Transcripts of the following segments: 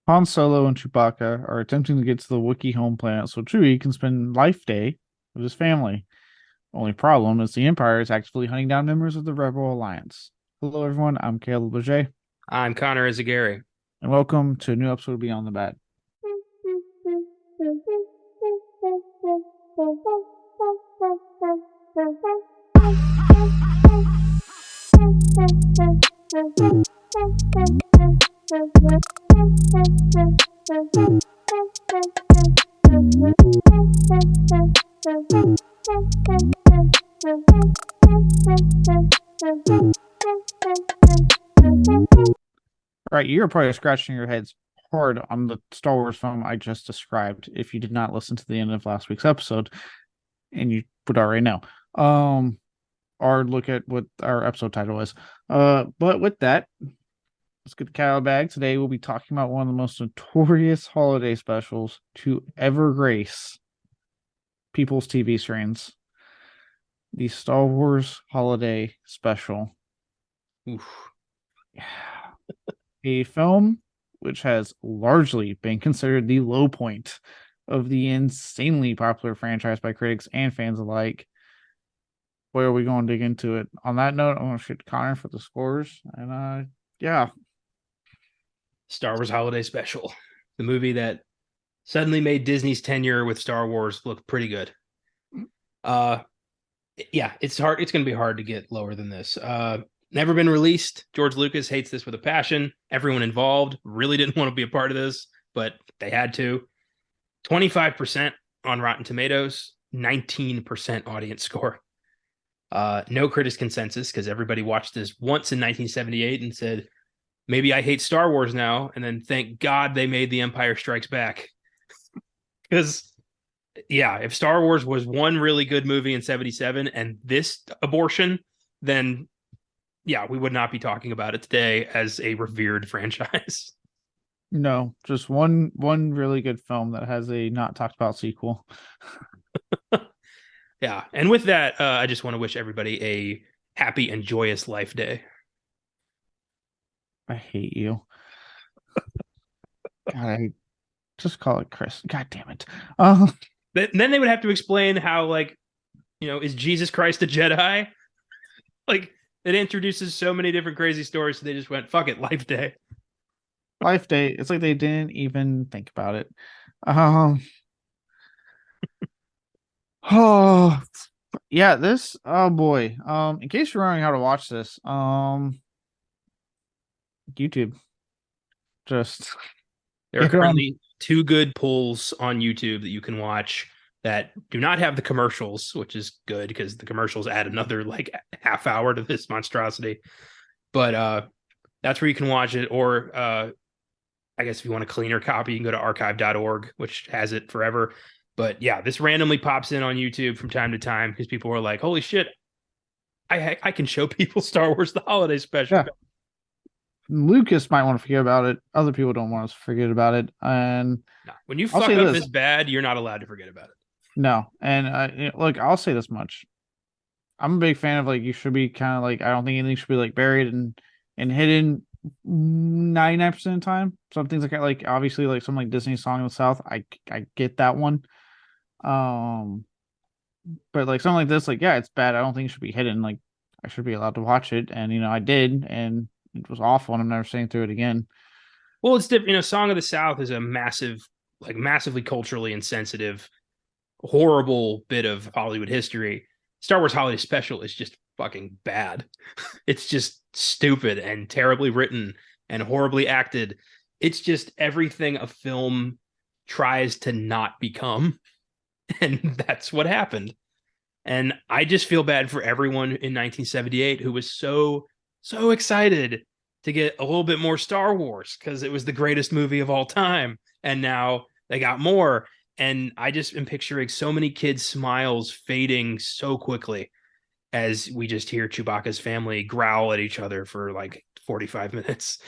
Han Solo and Chewbacca are attempting to get to the Wookiee home planet so Chewie can spend Life Day with his family. Only problem is the Empire is actively hunting down members of the Rebel Alliance. Hello, everyone. I'm Caleb Leger, I'm Connor Eyzaguirre. and welcome to a new episode of Beyond the Bat. Right, you're probably scratching your heads hard on the Star Wars film I just described if you did not listen to the end of last week's episode, and you would already know. Or look at what our episode title is. But with that, let's get the cat out of the bag. Today we'll be talking about one of the most notorious holiday specials to ever grace people's TV screens. The Star Wars Holiday Special. Oof. A film which has largely been considered the low point of the insanely popular franchise by critics and fans alike. Where are we going to dig into it? On that note, I'm going to shoot Connor for the scores. And yeah. Star Wars Holiday Special, the movie that suddenly made Disney's tenure with Star Wars look pretty good. Yeah, it's hard. It's going to be hard to get lower than this. Never been released. George Lucas hates this with a passion. Everyone involved really didn't want to be a part of this, but they had to. 25% on Rotten Tomatoes, 19% audience score. No critic consensus because everybody watched this once in 1978 and said, maybe I hate Star Wars now. And then thank God they made The Empire Strikes Back. Because, yeah, if Star Wars was one really good movie in 77 and this abortion, then yeah, we would not be talking about it today as a revered franchise. No, just one really good film that has a not talked about sequel. Yeah, and with that, I just want to wish everybody a happy and joyous Life Day. I hate you. God, I just call it Chris. God damn it. Then they would have to explain how, like, is Jesus Christ a Jedi? Like, it introduces so many different crazy stories, so they just went, fuck it, Life Day. Life Day. It's like they didn't even think about it. Um. Oh, yeah. This. Oh boy. In case you're wondering how to watch this, YouTube. Just There are get on. currently two good pulls on YouTube that you can watch that do not have the commercials, which is good because the commercials add another like half hour to this monstrosity. But that's where you can watch it. Or I guess if you want a cleaner copy, you can go to archive.org, which has it forever. But yeah, this randomly pops in on YouTube from time to time because people are like, holy shit, I can show people Star Wars The Holiday Special. Yeah. Lucas might want to forget about it. Other people don't want us to forget about it. And no, when you I'll fuck say up this. this bad, you're not allowed to forget about it. No. And look, I'll say this much. I'm a big fan of like you should be kind of like I don't think anything should be like buried and hidden 99% of the time. Some things like obviously like something like Disney Song of the South. I get that one. Um but like something like this, like yeah, it's bad. I don't think it should be hidden. Like I should be allowed to watch it. And I did, and it was awful, and I'm never saying through it again. Well, it's different. Song of the South is a massively culturally insensitive, horrible bit of Hollywood history. Star Wars Holiday Special is just fucking bad. It's just stupid and terribly written and horribly acted. It's just everything a film tries to not become. And that's what happened. And I just feel bad for everyone in 1978 who was so excited to get a little bit more Star Wars because it was the greatest movie of all time. And now they got more. And I just am picturing so many kids' smiles fading so quickly as we just hear Chewbacca's family growl at each other for like 45 minutes.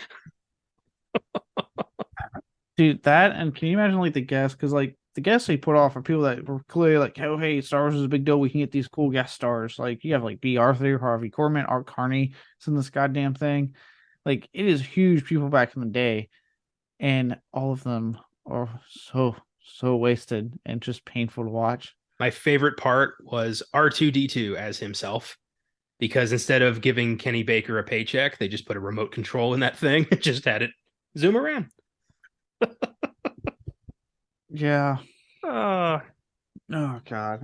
Dude, that and can you imagine like the guests? Because like the guests they put off are people that were clearly like, oh hey, Star Wars is a big deal. We can get these cool guest stars. Like you have like B. Arthur, Harvey Korman, Art Carney. It's in this goddamn thing. Like it is huge people back in the day. and all of them are so wasted and just painful to watch. My favorite part was R2D2 as himself, because instead of giving Kenny Baker a paycheck, they just put a remote control in that thing. Just had it zoom around. Yeah. Uh, Oh God.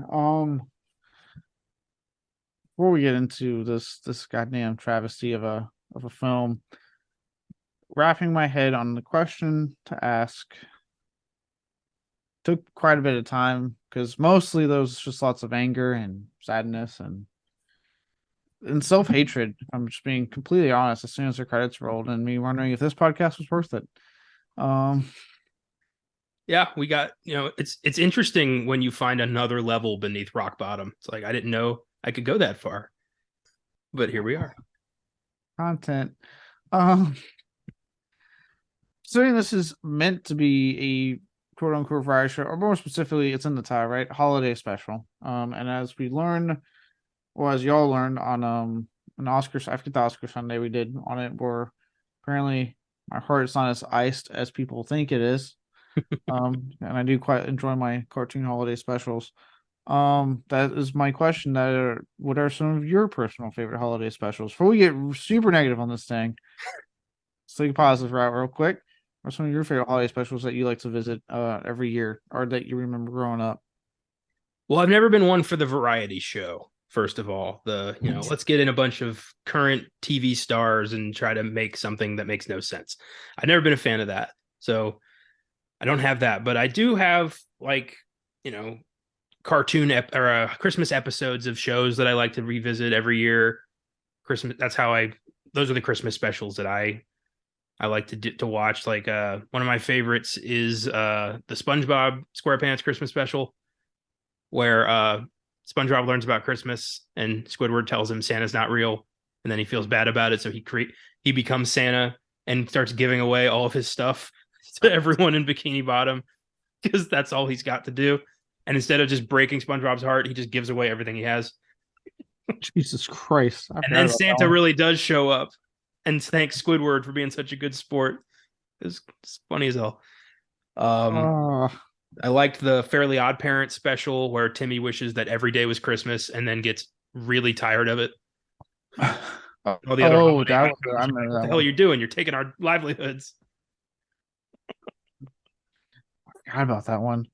Before we get into this goddamn travesty of a film, wrapping my head on the question to ask took quite a bit of time because mostly there was just lots of anger and sadness and self hatred. I'm just being completely honest. As soon as the credits rolled, and me wondering if this podcast was worth it. Um, yeah, we got, it's interesting when you find another level beneath rock bottom. It's like I didn't know I could go that far, but here we are. Content. Um, Considering this is meant to be a quote unquote variety show, or more specifically, it's in the title, right? Holiday special. And as we learned, or as y'all learned on an Oscars, I forget the Oscar Sunday we did on it, where apparently my heart is not as iced as people think it is. And I do quite enjoy my cartoon holiday specials. That is my question. What are some of your personal favorite holiday specials? Before we get super negative on this thing, let's take a positive route real quick. What are some of your favorite holiday specials that you like to visit every year or that you remember growing up? Well, I've never been one for the variety show. First of all, let's get in a bunch of current TV stars and try to make something that makes no sense. I've never been a fan of that. So I don't have that, but I do have cartoon or Christmas episodes of shows that I like to revisit every year. Christmas. Those are the Christmas specials that I like to watch. Like one of my favorites is the SpongeBob SquarePants Christmas special, where SpongeBob learns about Christmas and Squidward tells him Santa's not real, and then he feels bad about it, so he becomes Santa and starts giving away all of his stuff to everyone in Bikini Bottom because that's all he's got to do. And instead of just breaking SpongeBob's heart, he just gives away everything he has. Jesus Christ! And then Santa really does show up and thanks Squidward for being such a good sport. It's funny as hell. I liked the Fairly Odd Parents special where Timmy wishes that every day was Christmas and then gets really tired of it. All the other I remember that. What the hell are you doing? You're taking our livelihoods. I forgot about that one.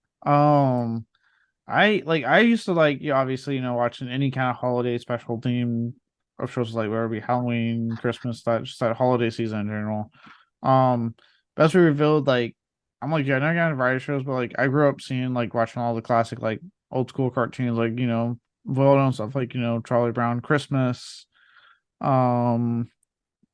I used to obviously watching any kind of holiday special theme of shows like whether it be Halloween, Christmas, that holiday season in general. As we revealed, I'm yeah, I never got into variety shows, but I grew up seeing watching all the classic old school cartoons well-known stuff Charlie Brown Christmas. I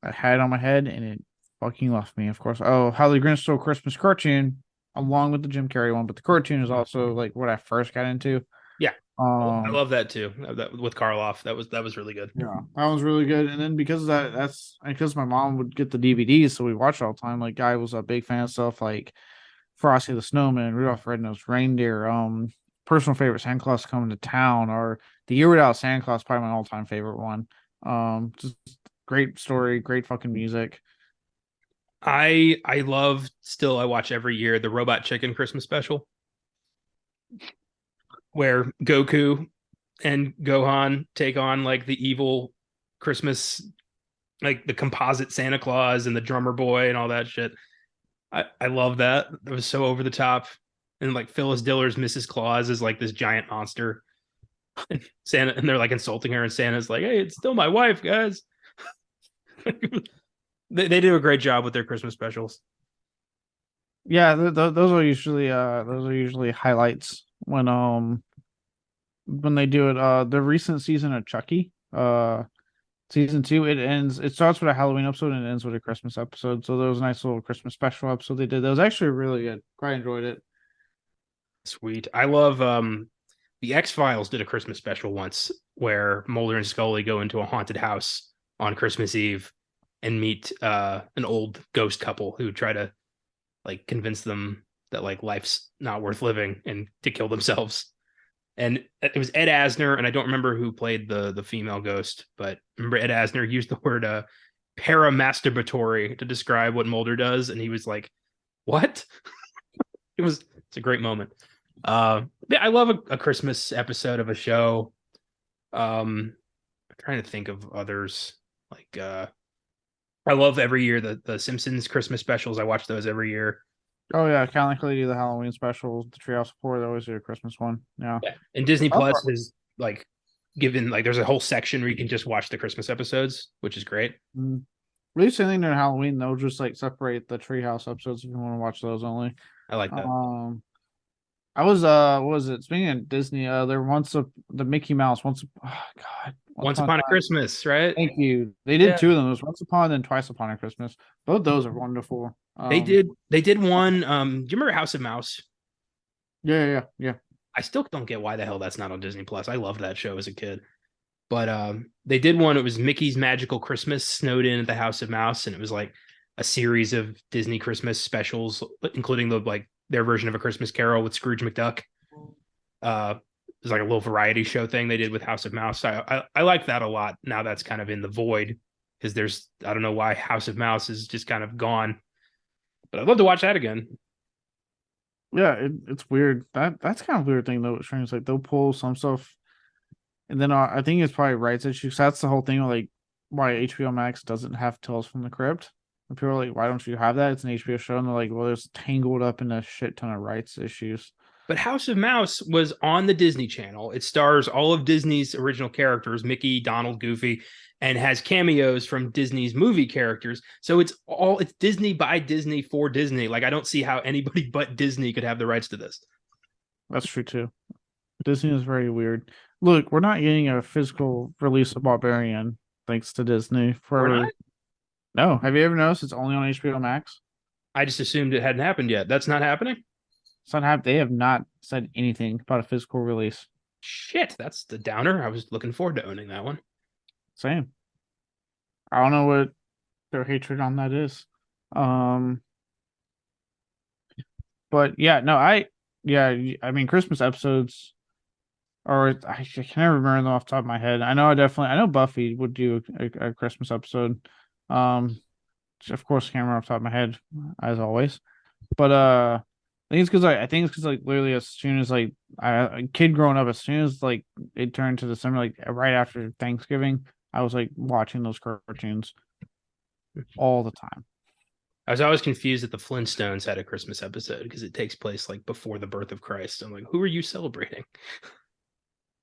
had it on my head and it fucking left me, of course. Oh, How the Grinch Stole Christmas cartoon, along with the Jim Carrey one, but the cartoon is also what I first got into. Yeah. I love that too. That with Karloff. That was really good. Yeah, that was really good. And then because of that, that's because my mom would get the DVDs, so we watched all the time. I was a big fan of stuff like Frosty the Snowman, Rudolph the Red-Nosed Reindeer. Personal favorite, Santa Claus Coming to Town, or The Year Without Santa Claus, probably my all-time favorite one. Just great story, great fucking music. I watch every year the Robot Chicken Christmas special, where Goku and Gohan take on the evil Christmas, the composite Santa Claus and the drummer boy and all that shit. I love that. It was so over the top. And Phyllis Diller's Mrs. Claus is this giant monster. And Santa, and they're insulting her, and Santa's like, "Hey, it's still my wife, guys." They do a great job with their Christmas specials. Yeah, those are usually highlights when they do it. The recent season of Chucky, season 2, it starts with a Halloween episode and it ends with a Christmas episode. So there was a nice little Christmas special episode they did. That was actually really good. Quite enjoyed it. Sweet. I love the X-Files did a Christmas special once where Mulder and Scully go into a haunted house on Christmas Eve and meet an old ghost couple who try to convince them that life's not worth living and to kill themselves. And it was Ed Asner, and I don't remember who played the female ghost, but remember Ed Asner used the word paramasturbatory to describe what Mulder does, and he was what? It's a great moment. Yeah, I love a Christmas episode of a show. I'm trying to think of others. Like I love every year the Simpsons Christmas specials. I watch those every year. Oh yeah, kind of like they do the Halloween specials, the Treehouse of Horror. They always do a Christmas one. Yeah. Yeah. And Disney Oh, Plus is like given like there's a whole section where you can just watch the Christmas episodes, which is great. at least anything during Halloween, they'll just like separate the Treehouse episodes if you want to watch those only. I like that. I was what was it? Speaking of Disney, there once the Mickey Mouse oh god, Once Upon a Christmas, right? Thank you. They did Yeah. two of them. It was Once Upon and Twice Upon a Christmas. Both those are wonderful. They did one. Do you remember House of Mouse? Yeah. I still don't get why the hell that's not on Disney Plus. I loved that show as a kid. But they did one. It was Mickey's Magical Christmas snowed in at the House of Mouse, and it was like a series of Disney Christmas specials, including the like their version of A Christmas Carol with Scrooge McDuck. It was like a little variety show thing they did with House of Mouse. I like that a lot. Now that's kind of in the void because there's I don't know why House of Mouse is just kind of gone. But I'd love to watch that again. Yeah, it's weird. That's kind of weird thing though. It's like they'll pull some stuff, and then I think it's probably rights issues. That's the whole thing. Like why HBO Max doesn't have Tales from the Crypt. And people are like, why don't you have that? It's an HBO show, and they're like, well, it's tangled up in a shit ton of rights issues. But House of Mouse was on the Disney Channel. It stars all of Disney's original characters, Mickey, Donald, Goofy, and has cameos from Disney's movie characters. So it's Disney by Disney for Disney. Like I don't see how anybody but Disney could have the rights to this. That's true too. Disney is very weird. Look, we're not getting a physical release of Barbarian thanks to Disney. No, have you ever noticed it's only on HBO Max? I just assumed it hadn't happened yet. That's not happening. They have not said anything about a physical release. Shit, that's the downer. I was looking forward to owning that one. Same. I don't know what their hatred on that is. But yeah, no, I mean Christmas episodes, or I can never remember them off the top of my head. I know Buffy would do a Christmas episode. Of course, can't remember off the top of my head as always. But I think it's because like literally as soon as like a kid growing up, as soon as like it turned to December, like right after Thanksgiving, I was like watching those cartoons all the time. I was always confused that the Flintstones had a Christmas episode because it takes place like before the birth of Christ. I'm like, who are you celebrating?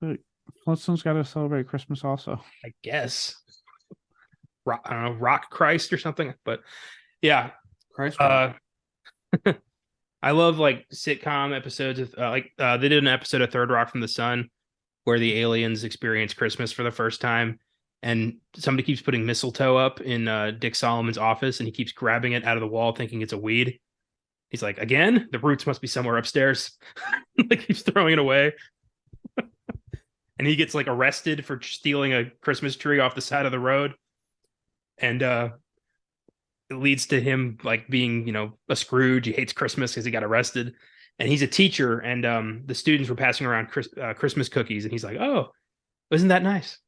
But Flintstones got to celebrate Christmas also. I guess. I don't know, Rock Christ or something. But yeah. Christ. I love like sitcom episodes of they did an episode of Third Rock from the Sun where the aliens experience Christmas for the first time. And somebody keeps putting mistletoe up in Dick Solomon's office, and he keeps grabbing it out of the wall, thinking it's a weed. He's like, again, the roots must be somewhere upstairs. Like keeps throwing it away. And he gets like arrested for stealing a Christmas tree off the side of the road. And it leads to him like being, a Scrooge. He hates Christmas because he got arrested. And he's a teacher, and the students were passing around Christmas cookies, and he's like, "Oh, isn't that nice?"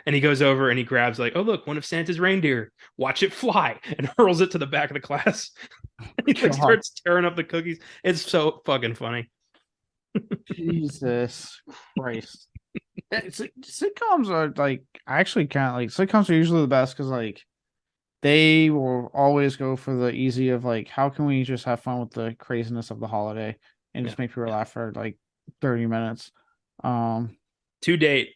And he goes over and he grabs like, "Oh, look, one of Santa's reindeer. Watch it fly," and hurls it to the back of the class. And he like starts tearing up the cookies. It's so fucking funny. Jesus Christ. Sitcoms are like, I actually can't like sitcoms are usually the best because like they will always go for the easy of like, how can we just have fun with the craziness of the holiday and just make people laugh for like 30 minutes. To date,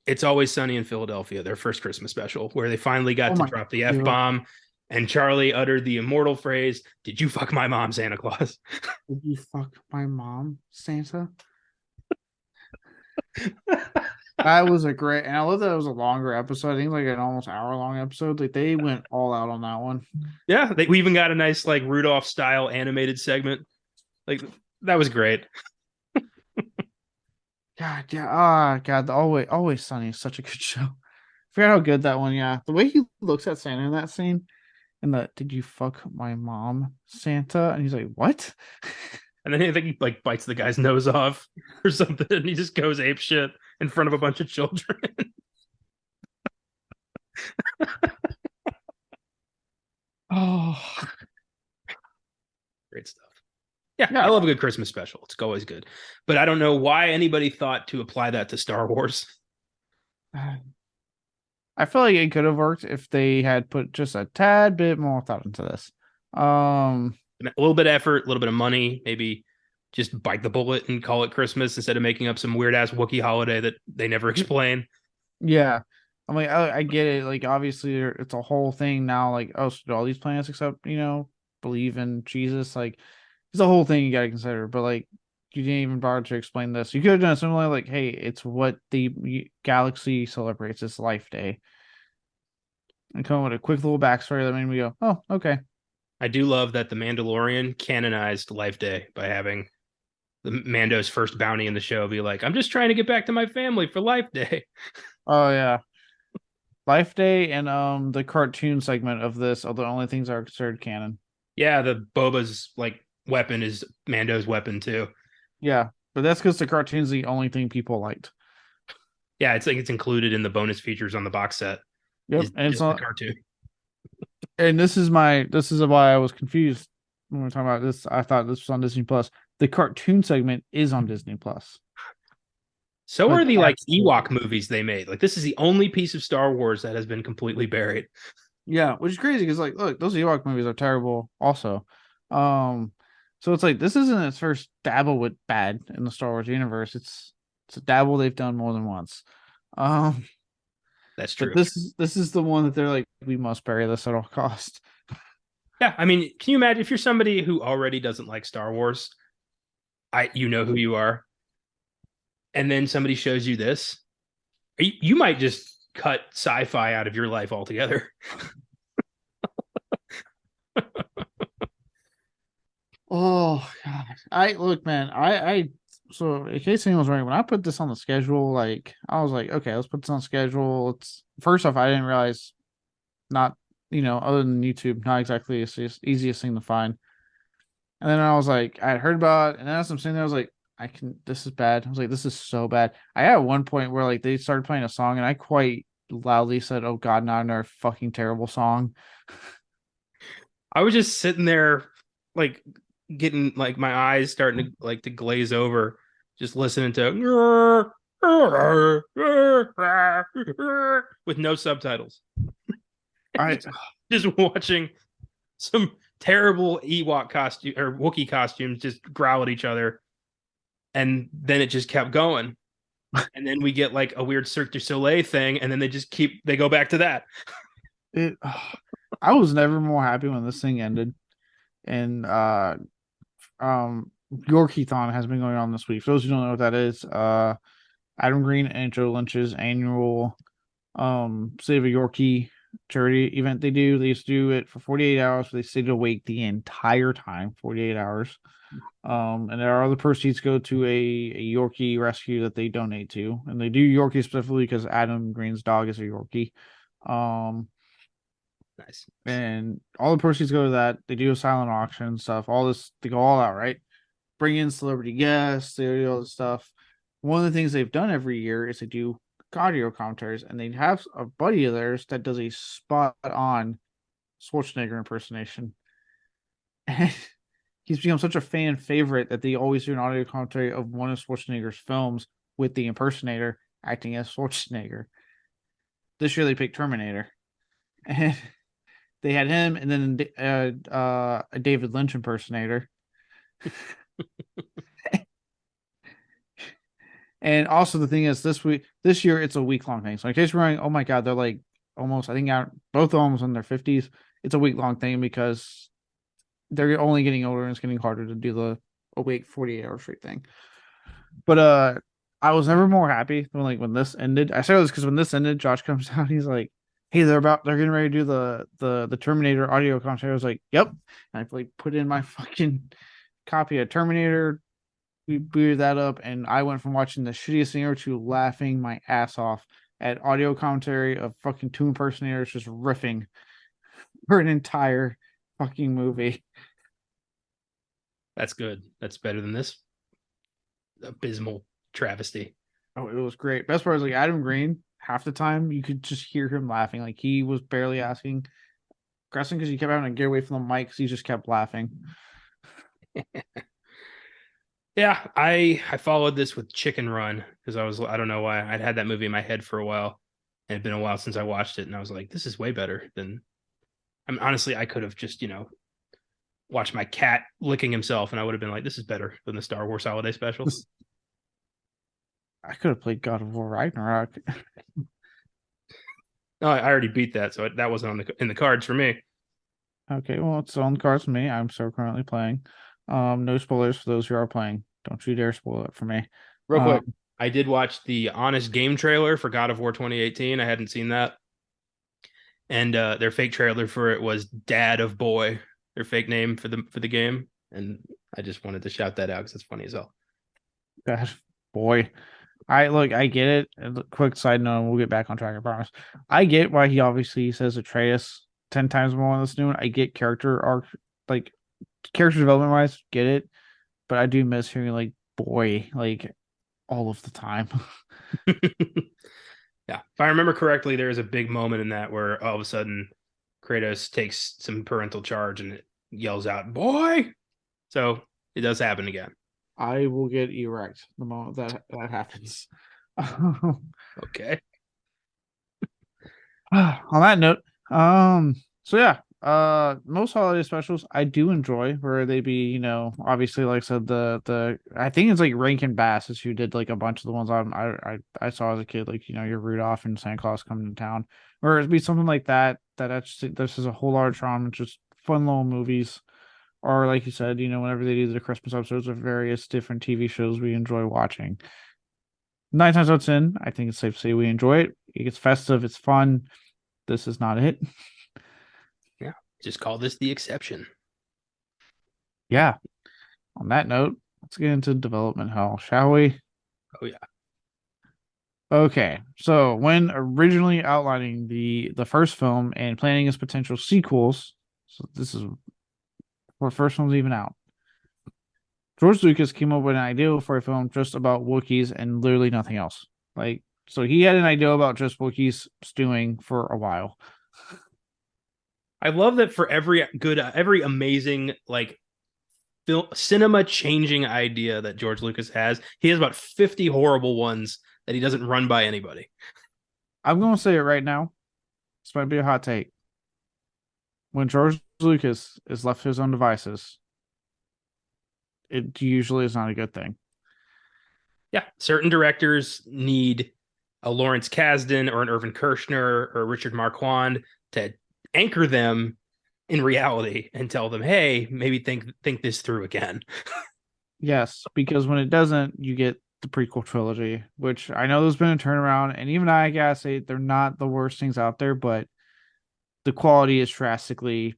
It's Always Sunny in Philadelphia, their first Christmas special, where they finally got to drop the F-bomb, and Charlie uttered the immortal phrase, "Did you fuck my mom, Santa Claus?" Did you fuck my mom, Santa? That was a great, and I love that it was a longer episode. I think like an almost hour-long episode. Like they went all out on that one. Yeah, we even got a nice like Rudolph-style animated segment. Like that was great. God, yeah. God, the Always Sunny is such a good show. I forgot how good that one. Yeah, the way he looks at Santa in that scene, and the "Did you fuck my mom, Santa?" And he's like, "What?" And then I think he like bites the guy's nose off or something, and he just goes ape shit in front of a bunch of children. Oh, Great stuff. Yeah, I Yeah. love a good Christmas special. It's always good. But I don't know why anybody thought to apply that to Star Wars. I feel like it could have worked if they had put just a tad bit more thought into this. A little bit of effort, a little bit of money, maybe just bite the bullet and call it Christmas instead of making up some weird ass Wookiee holiday that they never explain. Yeah. I'm like, I get it. Like, obviously, it's a whole thing now. Like, oh, so do all these planets except, believe in Jesus? Like, it's a whole thing you got to consider. But, like, you didn't even bother to explain this. You could have done something like, hey, it's what the galaxy celebrates. It's Life Day. And come with a quick little backstory that made me go, oh, okay. I do love that the Mandalorian canonized Life Day by having the Mando's first bounty in the show be like, I'm just trying to get back to my family for Life Day. Oh, yeah. Life Day and the cartoon segment of this are the only things that are considered canon. Yeah, the Boba's like weapon is Mando's weapon too. Yeah, but that's because the cartoon's the only thing people liked. Yeah, it's like it's included in the bonus features on the box set. Yep, Is and it's just the not. cartoon. And this is why I was confused when we are talking about this. I thought this was on Disney Plus. The cartoon segment is on Disney Plus. So But are the like Ewok movies they made. Like this is the only piece of Star Wars that has been completely buried. yeah, which is crazy because like, look, those Ewok movies are terrible. Also, um, so it's like this isn't its first dabble with bad in the Star Wars universe. It's a dabble they've done more than once. Um, That's but true. this is the one that they're like, we must bury this at all cost. Yeah, I mean, can you imagine if you're somebody who already doesn't like Star Wars? You know who you are, and then somebody shows you this, you might just cut sci-fi out of your life altogether. Oh God. I look, man, I so in case anyone was wondering, when I put this on the schedule, like I was like, okay, let's put this on schedule. It's first off, I didn't realize not, other than YouTube, not exactly the easiest thing to find. And then I was like, I had heard about it, and then as I'm sitting there, I was like, this is bad. I was like, this is so bad. I had one point where like they started playing a song and I quite loudly said, oh God, not another fucking terrible song. I was just sitting there, like getting like my eyes starting to like to glaze over, just listening to with no subtitles. I Just watching some terrible Ewok costume or Wookiee costumes just growl at each other, and then it just kept going. And then we get like a weird Cirque du Soleil thing, and then they go back to that. it I was never more happy when this thing ended. And Yorkie-thon has been going on this week. For those who don't know what that is, Adam Green and Joe Lynch's annual Save a Yorkie charity event they do. They used to do it for 48 hours, but they stayed awake the entire time, 48 hours. And there are other proceeds go to a Yorkie rescue that they donate to. And they do Yorkie specifically because Adam Green's dog is a Yorkie. Nice. And all the proceeds go to that. They do a silent auction and stuff. All this, they go all out, right? Bring in celebrity guests, they do all this stuff. One of the things they've done every year is they do audio commentaries, and they have a buddy of theirs that does a spot on Schwarzenegger impersonation. And he's become such a fan favorite that they always do an audio commentary of one of Schwarzenegger's films with the impersonator acting as Schwarzenegger. This year they picked Terminator. And they had him and then a David Lynch impersonator. And also the thing is, this year it's a week-long thing. So in case we're running, oh my God, they're like almost, I think both almost in their 50s. It's a week-long thing because they're only getting older and it's getting harder to do the awake 48-hour straight thing. But I was never more happy when this ended. I say this because when this ended, Josh comes out, he's like, hey, they're getting ready to do the Terminator audio commentary. I was like, yep. And I like put in my fucking copy of Terminator. We booted that up, and I went from watching the shittiest thing ever to laughing my ass off at audio commentary of fucking two impersonators just riffing for an entire fucking movie. That's good. That's better than this abysmal travesty. Oh, it was great. Best part was like Adam Green. Half the time you could just hear him laughing, like he was barely asking, because he kept having to get away from the mic because he just kept laughing. Yeah, I followed this with Chicken Run because I don't know why I'd had that movie in my head for a while, and it'd been a while since I watched it, and I was like, this is way better than. I mean, honestly, I could have just watched my cat licking himself, and I would have been like, this is better than the Star Wars Holiday Special. I could have played God of War Ragnarok. No, I already beat that, so that wasn't in the cards for me. Okay, well, it's on the cards for me. I'm still currently playing. No spoilers for those who are playing. Don't you dare spoil it for me. Real quick, Um, I did watch the Honest Game trailer for God of War 2018. I hadn't seen that, and their fake trailer for it was Dad of Boy, their fake name for the game, and I just wanted to shout that out because it's funny as hell. God, boy. I get it. And quick side note, we'll get back on track, I promise. I get why he obviously says Atreus 10 times more on this new one. I get character arc, like character development wise, get it. But I do miss hearing like boy, like all of the time. Yeah, if I remember correctly, there is a big moment in that where all of a sudden Kratos takes some parental charge and it yells out "boy." So it does happen again. I will get erect the moment that happens. Okay. On that note, so yeah, most holiday specials I do enjoy where they be, obviously like I said, the I think it's like Rankin Bass is who did like a bunch of the ones I saw as a kid, like your Rudolph and Santa Claus coming to town, or it'd be something like that actually this is a whole lot of charm and just fun little movies. Or like you said, whenever they do the Christmas episodes of various different TV shows we enjoy watching. 9 times out of 10, I think it's safe to say we enjoy it. It's festive, it's fun. This is not it. Yeah. Just call this the exception. Yeah. On that note, let's get into development hell, shall we? Oh yeah. Okay. So when originally outlining the first film and planning its potential sequels, so this is where first one's even out. George Lucas came up with an idea for a film just about Wookiees and literally nothing else. Like, so he had an idea about just Wookiees stewing for a while. I love that for every amazing like cinema changing idea that George Lucas has, he has about 50 horrible ones that he doesn't run by anybody. I'm going to say it right now. This might be a hot take. When George Lucas is left to his own devices, it usually is not a good thing. Yeah, certain directors need a Lawrence Kasdan or an Irvin Kershner or Richard Marquand to anchor them in reality and tell them, "Hey, maybe think this through again." Yes, because when it doesn't, you get the prequel trilogy, which I know there's been a turnaround, and even I gotta say they're not the worst things out there, but the quality is drastically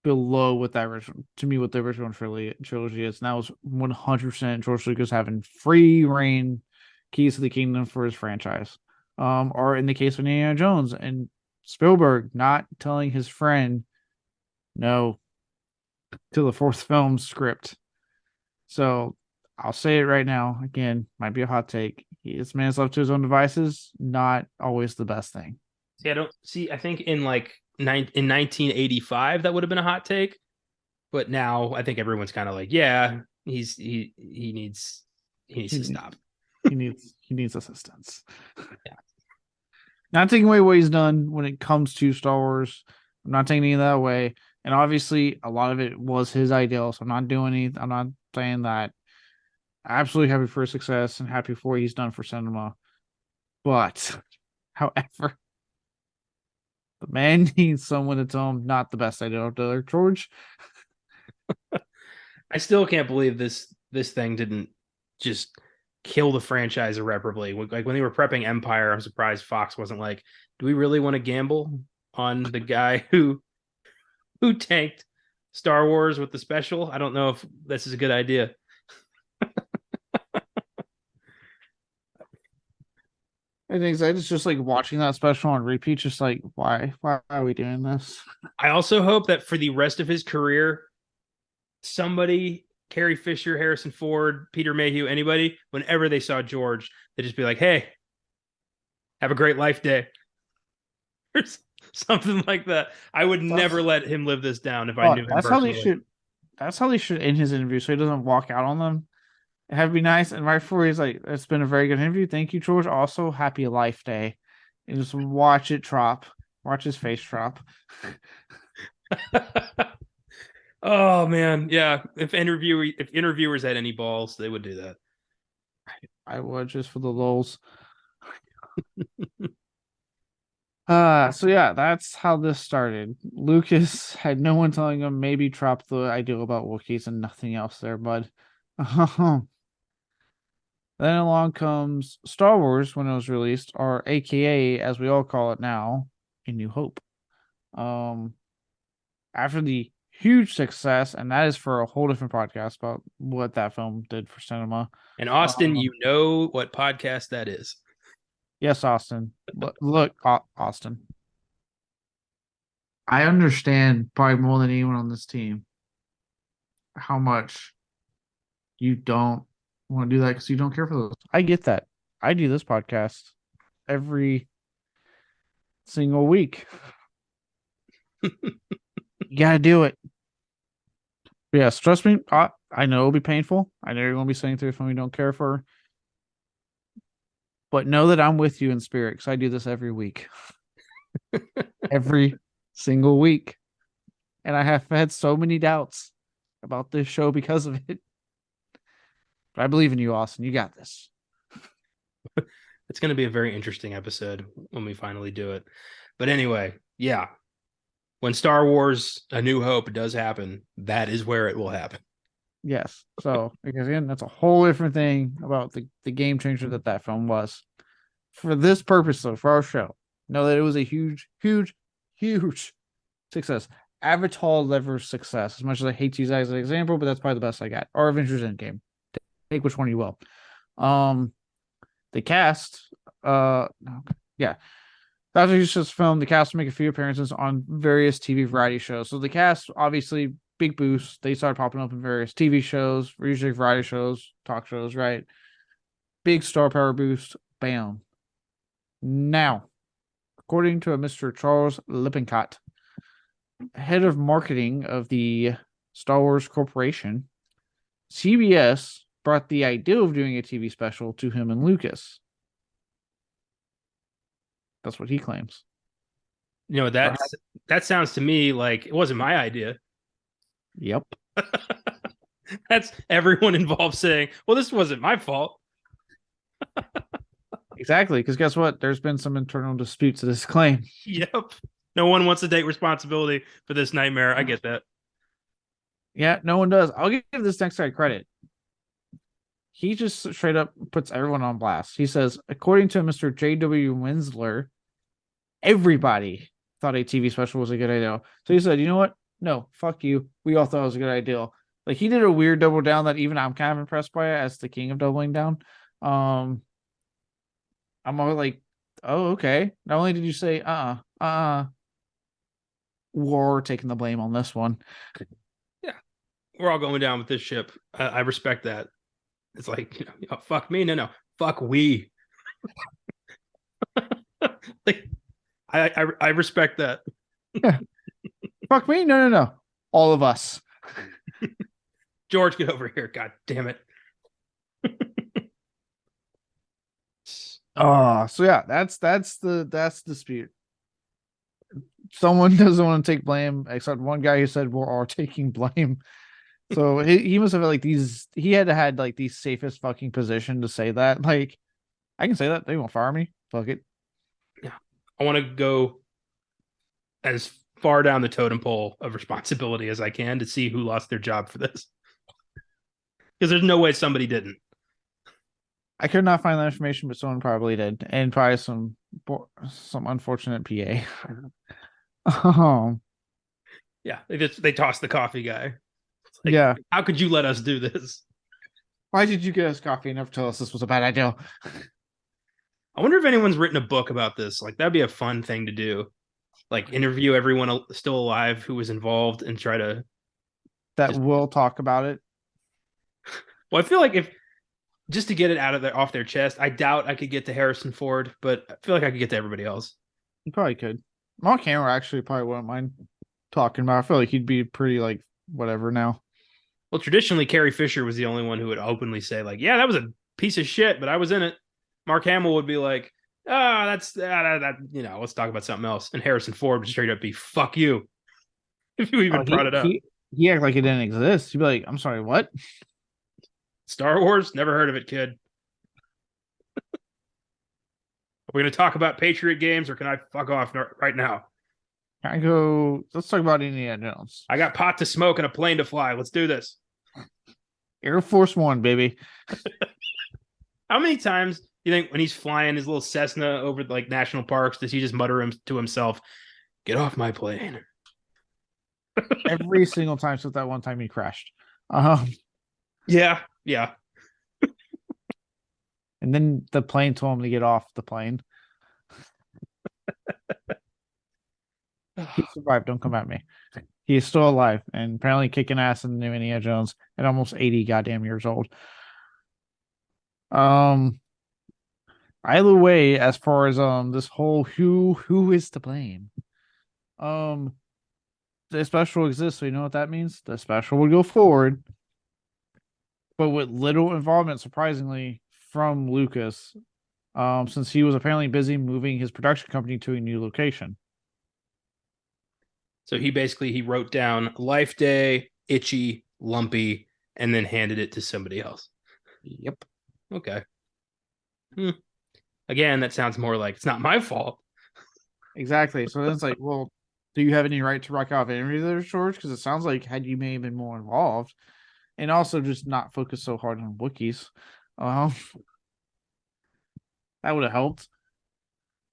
below what that original to me what the original trilogy is. And that was 100% George Lucas having free reign, keys to the kingdom for his franchise. Or in the case of Indiana Jones and Spielberg not telling his friend no to the fourth film script. So I'll say it right now. Again, might be a hot take. This man's left to his own devices, not always the best thing. See, I don't see. I think in in 1985 that would have been a hot take, but now I think everyone's kind of like, yeah, he needs to stop. He needs assistance. Yeah. Not taking away what he's done when it comes to Star Wars. I'm not taking any of that away. And obviously, a lot of it was his ideal. So I'm not doing anything. I'm not saying that. Absolutely happy for his success and happy for what he's done for cinema. But, however, the man needs someone to tell him not the best idea out there, George. I still can't believe this thing didn't just kill the franchise irreparably. Like when they were prepping Empire, I'm surprised Fox wasn't like, do we really want to gamble on the guy who tanked Star Wars with the special? I don't know if this is a good idea. I think it's just like watching that special on repeat, just like why are we doing this? I also hope that for the rest of his career, somebody, Carrie Fisher, Harrison Ford, Peter Mayhew, anybody, whenever they saw George, they'd just be like, hey, have a great life day. Or something like that. I would never let him live this down if I knew him That's how they personally. should. That's how they should end his interview, so he doesn't walk out on them. Have be nice, and right before he's like, "It's been a very good interview. Thank you, George. Also, happy Life Day." And just watch it drop, watch his face drop. Oh man, yeah. If interviewers had any balls, they would do that. I would just for the lulz. So yeah, that's how this started. Lucas had no one telling him maybe drop the idea about Wookiees and nothing else there, bud. Then along comes Star Wars when it was released, or AKA as we all call it now, A New Hope. After the huge success, and that is for a whole different podcast about what that film did for cinema. And Austin, you know what podcast that is. Yes, Austin. Look, Austin. I understand probably more than anyone on this team how much you don't want to do that because you don't care for those. I get that. I do this podcast every single week. You gotta do it. But yes, trust me. I know it'll be painful. I know you're gonna be saying through something you don't care for. But know that I'm with you in spirit because I do this every week. Every single week. And I have had so many doubts about this show because of it. But I believe in you, Austin. You got this. It's going to be a very interesting episode when we finally do it. But anyway, yeah. When Star Wars A New Hope does happen, that is where it will happen. Yes. So, because again, that's a whole different thing about the game changer that film was. For this purpose, though, for our show, know that it was a huge, huge, huge success. Avatar level success. As much as I hate to use that as an example, but that's probably the best I got. Or Avengers Endgame. Take which one you will. The cast, yeah. After this film, the cast will make a few appearances on various TV variety shows. So the cast, obviously, big boost. They started popping up in various TV shows, usually variety shows, talk shows, right? Big star power boost. Bam. Now, according to a Mr. Charles Lippincott, head of marketing of the Star Wars Corporation, CBS brought the idea of doing a TV special to him and Lucas. That's what he claims. You know, that sounds to me like it wasn't my idea. Yep. That's everyone involved saying, well, this wasn't my fault. Exactly, because guess what? There's been some internal disputes to this claim. Yep. No one wants to take responsibility for this nightmare. I get that. Yeah, no one does. I'll give this next guy credit. He just straight up puts everyone on blast. He says, according to Mr. J.W. Winsler, everybody thought a TV special was a good idea. So he said, you know what? No, fuck you. We all thought it was a good idea. Like, he did a weird double down that even I'm kind of impressed by it as the king of doubling down. I'm always like, oh, okay. Not only did you say, we're taking the blame on this one. Yeah. We're all going down with this ship. I respect that. It's like, you know, fuck me. No. Fuck we. Like, I respect that. Yeah. Fuck me. No. All of us. George, get over here. God damn it. So yeah, that's the dispute. Someone doesn't want to take blame, except one guy who said we're all taking blame. So he must have like these. He had to had like the safest fucking position to say that. Like, I can say that they won't fire me. Fuck it. Yeah, I want to go as far down the totem pole of responsibility as I can to see who lost their job for this. Because there's no way somebody didn't. I could not find that information, but someone probably did, and probably some unfortunate PA. Yeah, they tossed the coffee guy. Like, yeah. How could you let us do this? Why did you get us coffee and never tell us this was a bad idea? I wonder if anyone's written a book about this. Like, that'd be a fun thing to do. Like, interview everyone still alive who was involved and try to. We'll talk about it. Well, I feel like if just to get it off their chest, I doubt I could get to Harrison Ford, but I feel like I could get to everybody else. You probably could. Mark Hamill actually probably wouldn't mind talking about. I feel like he'd be pretty like whatever now. Well, traditionally, Carrie Fisher was the only one who would openly say, like, yeah, that was a piece of shit, but I was in it. Mark Hamill would be like, let's talk about something else. And Harrison Ford would straight up be, fuck you, if you Oh, even brought it up. he acted like it didn't exist. He'd be like, I'm sorry, what? Star Wars? Never heard of it, kid. Are we going to talk about Patriot games or can I fuck off right now? Let's talk about Indiana Jones. I got pot to smoke and a plane to fly. Let's do this. Air Force One, baby. How many times do you think when he's flying his little Cessna over like national parks, does he just mutter to himself, get off my plane? Every single time since that one time he crashed. Yeah. And then the plane told him to get off the plane. He survived. Don't come at me. He is still alive and apparently kicking ass in the new Indiana Jones at almost 80 goddamn years old. Either way, as far as this whole who is to blame, the special exists, so you know what that means. The special would go forward, but with little involvement, surprisingly, from Lucas, since he was apparently busy moving his production company to a new location. So he wrote down Life Day, Itchy, Lumpy, and then handed it to somebody else. Yep. Okay. Again, that sounds more like it's not my fault. Exactly. So then it's like, well, do you have any right to rock off any of those shorts? Because it sounds like had you may have been more involved, and also just not focus so hard on Wookiees, that would have helped.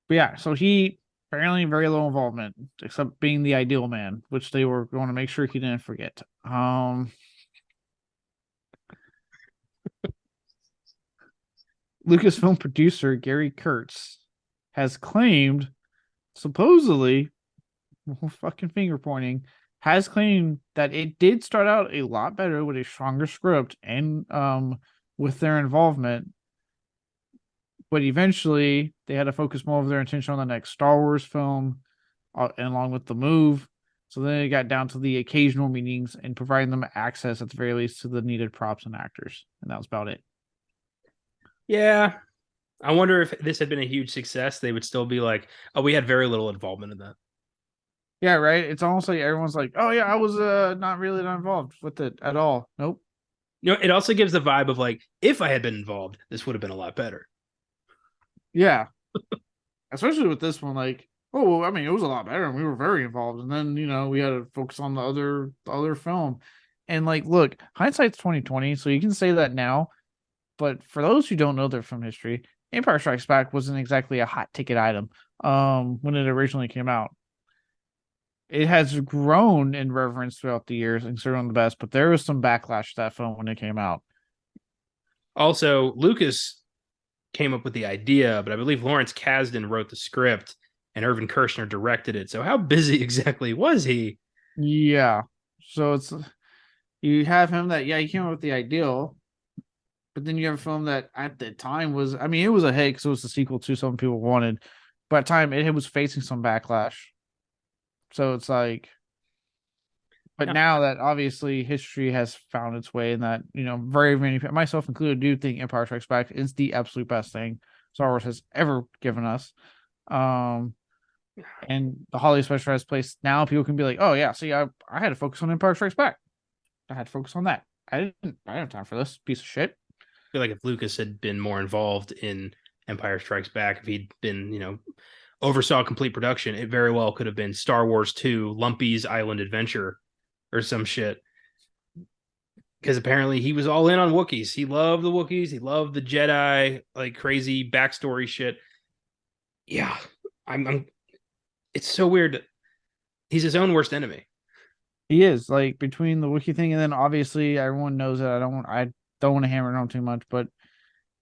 But yeah, so he apparently very low involvement, except being the ideal man, which they were going to make sure he didn't forget. Lucasfilm producer Gary Kurtz has claimed, supposedly, fucking finger pointing, has claimed that it did start out a lot better with a stronger script and with their involvement, but eventually they had to focus more of their attention on the next Star Wars film, and along with the move. So then it got down to the occasional meetings and providing them access at the very least to the needed props and actors, and that was about it. Yeah. I wonder if this had been a huge success, they would still be like, oh, we had very little involvement in that. Yeah, right. It's almost like everyone's like, oh yeah, I was not really involved with it at all. Nope. It also gives the vibe of like, if I had been involved, this would have been a lot better. Yeah. Especially with this one, like, oh, I mean, it was a lot better and we were very involved. And then, we had to focus on the other film. And like, look, hindsight's 2020, so you can say that now. But for those who don't know their film history, Empire Strikes Back wasn't exactly a hot ticket item when it originally came out. It has grown in reverence throughout the years and considered one of the best, but there was some backlash to that film when it came out. Also, Lucas came up with the idea, but I believe Lawrence Kasdan wrote the script and Irvin Kershner directed it. So how busy exactly was he? Yeah. So you have him that, he came up with the ideal, but then you have a film that at the time was, I mean, it was a hit because it was the sequel to something people wanted, but at the time it was facing some backlash. So it's like, but now that obviously history has found its way, and that very many, myself included, do think Empire Strikes Back is the absolute best thing Star Wars has ever given us. And the holiday special has placed. Now people can be like, oh yeah, see, I had to focus on Empire Strikes Back. I had to focus on that. I didn't have time for this piece of shit. I feel like if Lucas had been more involved in Empire Strikes Back, if he'd been, oversaw complete production, it very well could have been Star Wars 2, Lumpy's Island Adventure, or some shit. Because apparently he was all in on Wookiees. He loved the Wookiees. He loved the Jedi, like crazy backstory shit. Yeah, I'm. It's so weird. He's his own worst enemy. He is, like, between the Wookiee thing and then obviously everyone knows that I don't want to hammer it home too much, but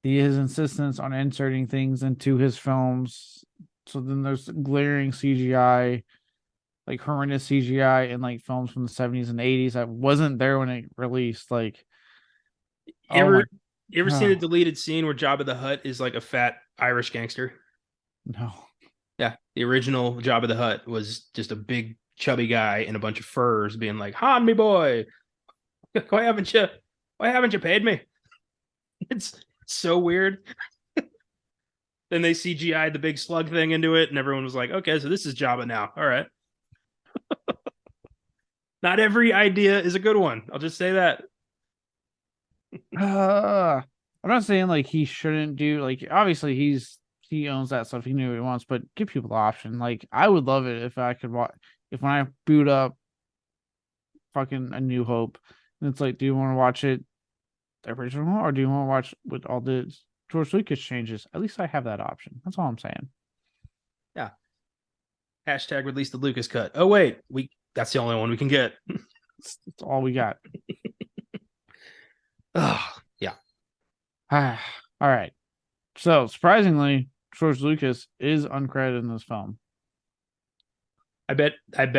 his insistence on inserting things into his films. So then there's glaring CGI, like horrendous CGI in like films from the 70s and 80s that wasn't there when it released. Like, you ever seen the deleted scene where Jabba the Hutt is like a fat Irish gangster? No. Yeah, the original Jabba the Hutt was just a big chubby guy in a bunch of furs being like, Han, me boy. Why haven't you paid me? It's so weird. Then they CGI'd the big slug thing into it, and everyone was like, okay, so this is Jabba now. All right. Not every idea is a good one. I'll just say that. I'm not saying like he shouldn't do like obviously he owns that stuff. He knew what he wants, but give people the option. Like I would love it if I could watch if when I boot up fucking A New Hope, and it's like, do you want to watch it the original or do you want to watch with all the George Lucas changes? At least I have that option. That's all I'm saying. Yeah. Hashtag release the Lucas cut. Oh wait, that's the only one we can get. That's all we got. Oh, yeah. All right. So surprisingly, George Lucas is uncredited in this film. I bet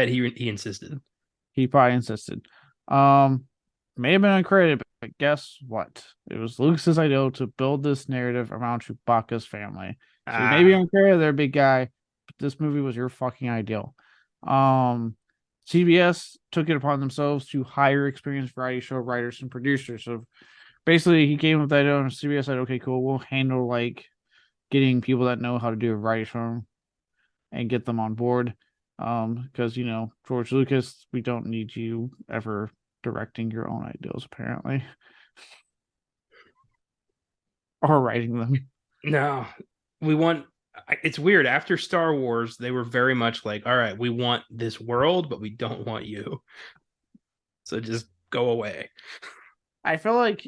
he insisted. He probably insisted. May have been uncredited, but guess what? It was Lucas's idea to build this narrative around Chewbacca's family. So you may be uncredited there, big guy, but this movie was your fucking ideal. CBS took it upon themselves to hire experienced variety show writers and producers. So basically, he came up with that idea, and CBS said, "Okay, cool, we'll handle like getting people that know how to do a variety show and get them on board." Because George Lucas, we don't need you ever directing your own ideas, apparently, or writing them. No, we want. It's weird. After Star Wars, they were very much like, all right, we want this world, but we don't want you. So just go away. I feel like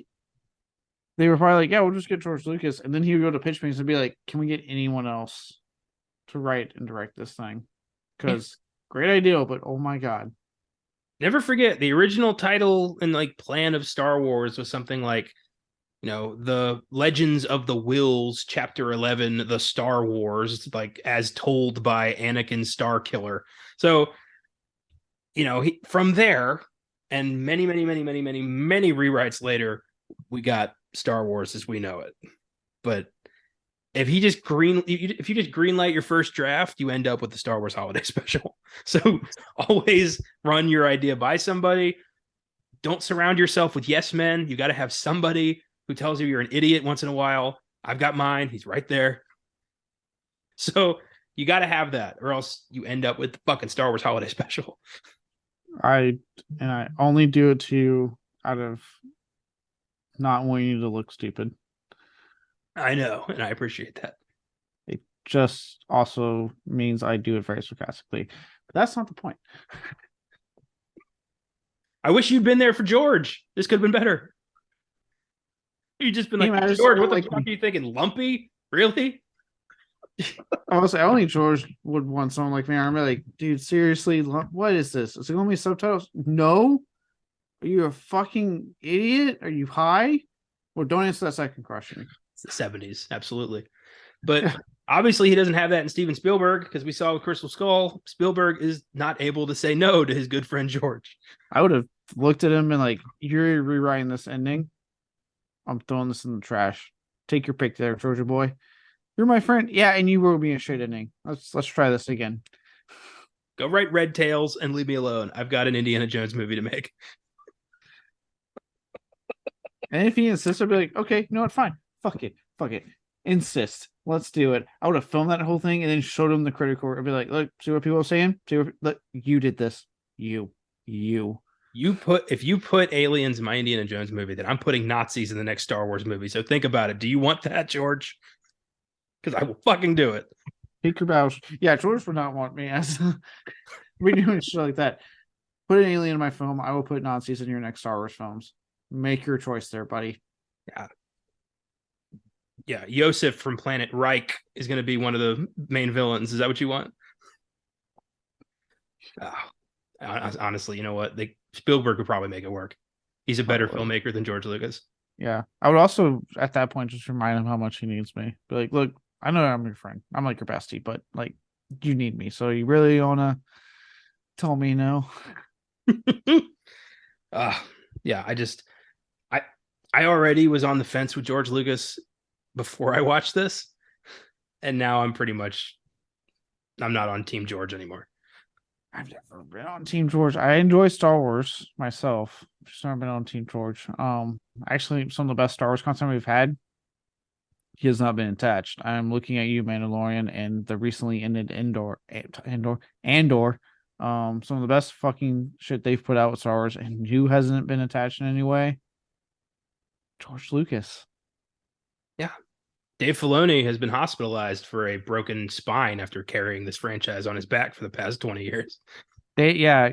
they were probably like, yeah, we'll just get George Lucas. And then he would go to pitch meetings and be like, can we get anyone else to write and direct this thing? Because great idea, but oh my God. Never forget the original title and like plan of Star Wars was something like, the Legends of the Wills, Chapter 11, The Star Wars, like as told by Anakin Starkiller. So, from there and many, many, many, many, many, many rewrites later, we got Star Wars as we know it. But if you just greenlight your first draft, you end up with the Star Wars Holiday Special. So always run your idea by somebody. Don't surround yourself with yes men. You got to have somebody who tells you you're an idiot once in a while. I've got mine. He's right there. So you got to have that, or else you end up with the fucking Star Wars Holiday Special. I only do it to you out of not wanting you to look stupid. I know, and I appreciate that. It just also means I do it very sarcastically, but that's not the point. I wish you'd been there for George. This could have been better. You just been like, George, what the fuck are you thinking? Lumpy? Really? Honestly, only George would want someone like me. I'm like, dude, seriously, what is this? Is it going to be subtitles? No. Are you a fucking idiot? Are you high? Well, don't answer that second question. It's the 70s, absolutely. But obviously, he doesn't have that in Steven Spielberg, because we saw with Crystal Skull, Spielberg is not able to say no to his good friend George. I would have looked at him and like, you're rewriting this ending. I'm throwing this in the trash. Take your pick there, Georgia boy. You're my friend. Yeah, and you wrote me a straight ending. Let's try this again. Go write Red Tails and leave me alone. I've got an Indiana Jones movie to make. And if he insists, I'd be like, okay, you know what? Fine. Fuck it. Insist. Let's do it. I would have filmed that whole thing and then showed him the critical. I'd be like, look, see what people are saying? Look, you did this. You. If you put aliens in my Indiana Jones movie, then I'm putting Nazis in the next Star Wars movie. So think about it. Do you want that, George? Because I will fucking do it. Pick your battles. Yeah, George would not want me as we doing shit like that. Put an alien in my film. I will put Nazis in your next Star Wars films. Make your choice there, buddy. Yeah. Yosef from Planet Reich is going to be one of the main villains. Is that what you want? Honestly, you know what? Spielberg would probably make it work. He's a better filmmaker than George Lucas. Yeah. I would also, at that point, just remind him how much he needs me. Be like, look, I know I'm your friend. I'm like your bestie, but like, you need me. So you really want to tell me no? Yeah. I already was on the fence with George Lucas before I watched this. And now I'm not on Team George anymore. I've never been on Team George. I enjoy Star Wars myself. Just never been on Team George. Actually, some of the best Star Wars content we've had, he has not been attached. I'm looking at you, Mandalorian, and the recently ended Andor. Some of the best fucking shit they've put out with Star Wars, and who hasn't been attached in any way? George Lucas. Yeah. Dave Filoni has been hospitalized for a broken spine after carrying this franchise on his back for the past 20 years. Yeah.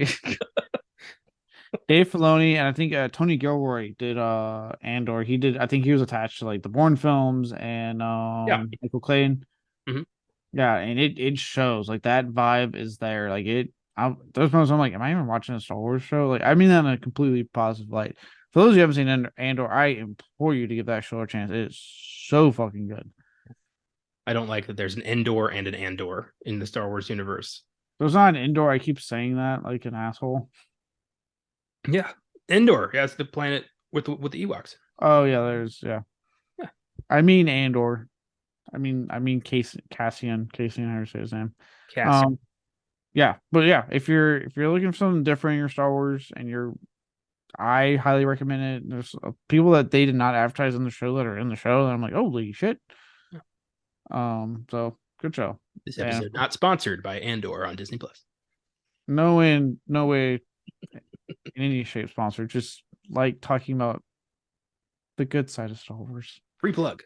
Dave Filoni and I think Tony Gilroy did Andor. I think he was attached to like the Bourne films and Yeah. Michael Clayton. Mm-hmm. Yeah, and it shows like that vibe is there. Like there's moments I'm like, am I even watching a Star Wars show? Like I mean that in a completely positive light. For those who haven't seen Andor, I implore you to give that show a chance. It is so fucking good. I don't like that there's an Endor and an Andor in the Star Wars universe. There's not an Endor. I keep saying that like an asshole. Yeah, Endor. Yeah, it's the planet with the Ewoks. Oh yeah, yeah. I mean Andor. I mean Cassian, how to say his name. Cassian. Yeah, but yeah, if you're looking for something different in your Star Wars and I highly recommend it. There's people that they did not advertise in the show that are in the show, and I'm like, holy shit. So good show. This episode not sponsored by Andor on Disney Plus. No way in any shape sponsored. Just like talking about the good side of Star Wars. Free plug.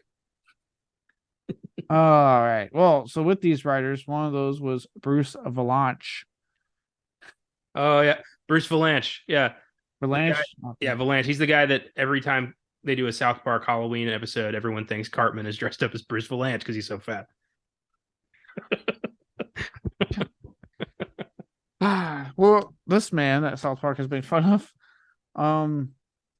All right. Well, so with these writers, one of those was Bruce Valanche. Oh yeah, Bruce Valanche. Yeah, Valanche. Yeah, Valanche. He's the guy that every time they do a South Park Halloween episode, everyone thinks Cartman is dressed up as Bruce Valanche because he's so fat. Well, this man that South Park has made fun of,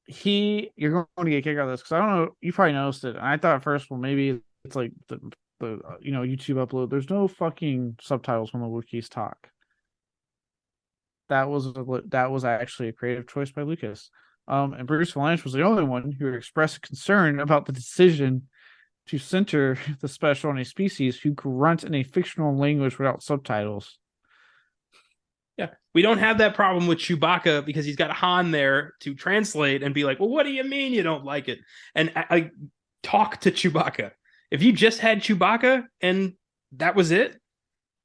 you're going to get a kick out of this because I don't know, you probably noticed it. And I thought at first, well, maybe it's like the YouTube upload. There's no fucking subtitles when the Wookiees talk. That was actually a creative choice by Lucas. And Bruce Valanche was the only one who expressed concern about the decision to center the special on a species who grunt in a fictional language without subtitles. Yeah, we don't have that problem with Chewbacca because he's got Han there to translate and be like, well, what do you mean you don't like it? And I talk to Chewbacca. If you just had Chewbacca and that was it,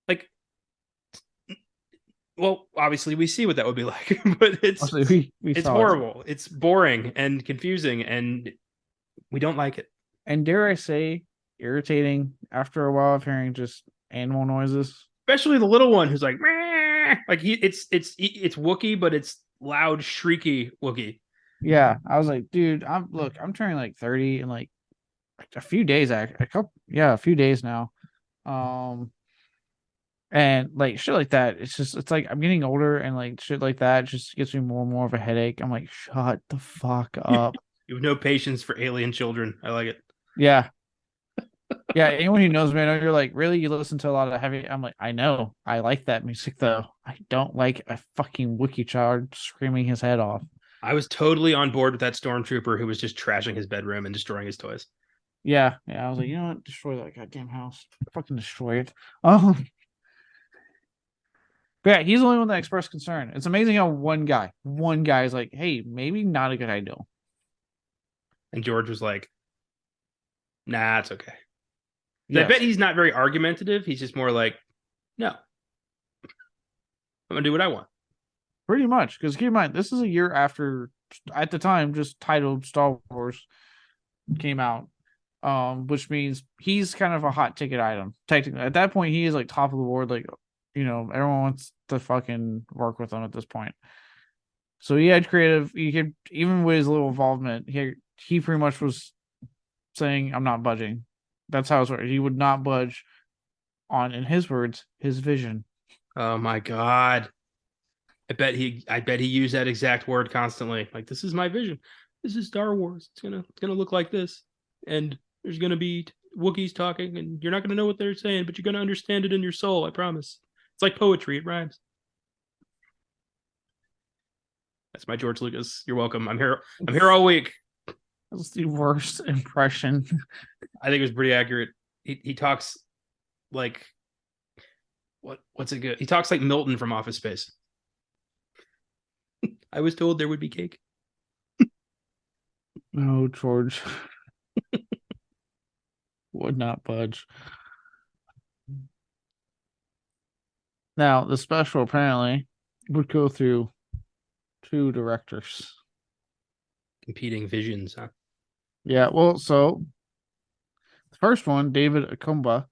like, well, obviously we see what that would be like, but it's horrible. It's boring and confusing, and we don't like it. And dare I say, irritating after a while of hearing just animal noises, especially the little one who's like, meh! Like it's Wookiee, but it's loud, shrieky Wookiee. Yeah, I was like, dude, I'm turning like 30 in like a few days, a few days now. And like shit like that, it's like I'm getting older, and like shit like that just gives me more and more of a headache. I'm like, shut the fuck up. You have no patience for alien children. I like it. Yeah. Yeah, anyone who knows me, I know you're like, really? You listen to a lot of heavy? I'm like, I know. I like that music though. I don't like a fucking Wookiee child screaming his head off. I was totally on board with that stormtrooper who was just trashing his bedroom and destroying his toys. Yeah. I was like, you know what? Destroy that goddamn house. Fucking destroy it. But yeah, he's the only one that expressed concern. It's amazing how one guy is like, hey, maybe not a good idea. And George was like, nah, it's okay. Yes. I bet he's not very argumentative. He's just more like, no, I'm going to do what I want. Pretty much. Because keep in mind, this is a year after, at the time, just titled Star Wars came out. Which means he's kind of a hot ticket item. Technically, at that point, he is like top of the board. Like, everyone wants to fucking work with him at this point. So he had creative. He could, even with his little involvement, he pretty much was saying, "I'm not budging." That's how it's worked. He would not budge on, in his words, his vision. Oh my god! I bet he used that exact word constantly. Like, this is my vision. This is Star Wars. It's gonna look like this, and there's gonna be Wookiees talking, and you're not gonna know what they're saying, but you're gonna understand it in your soul. I promise. It's like poetry. It rhymes. That's my George Lucas. You're welcome. I'm here all week. That's the worst impression. I think it was pretty accurate. He talks like What's it good? He talks like Milton from Office Space. I was told there would be cake. No, George would not budge. Now, the special apparently would go through 2 directors. Competing visions, huh? Yeah, well, so the first one, David Akumba,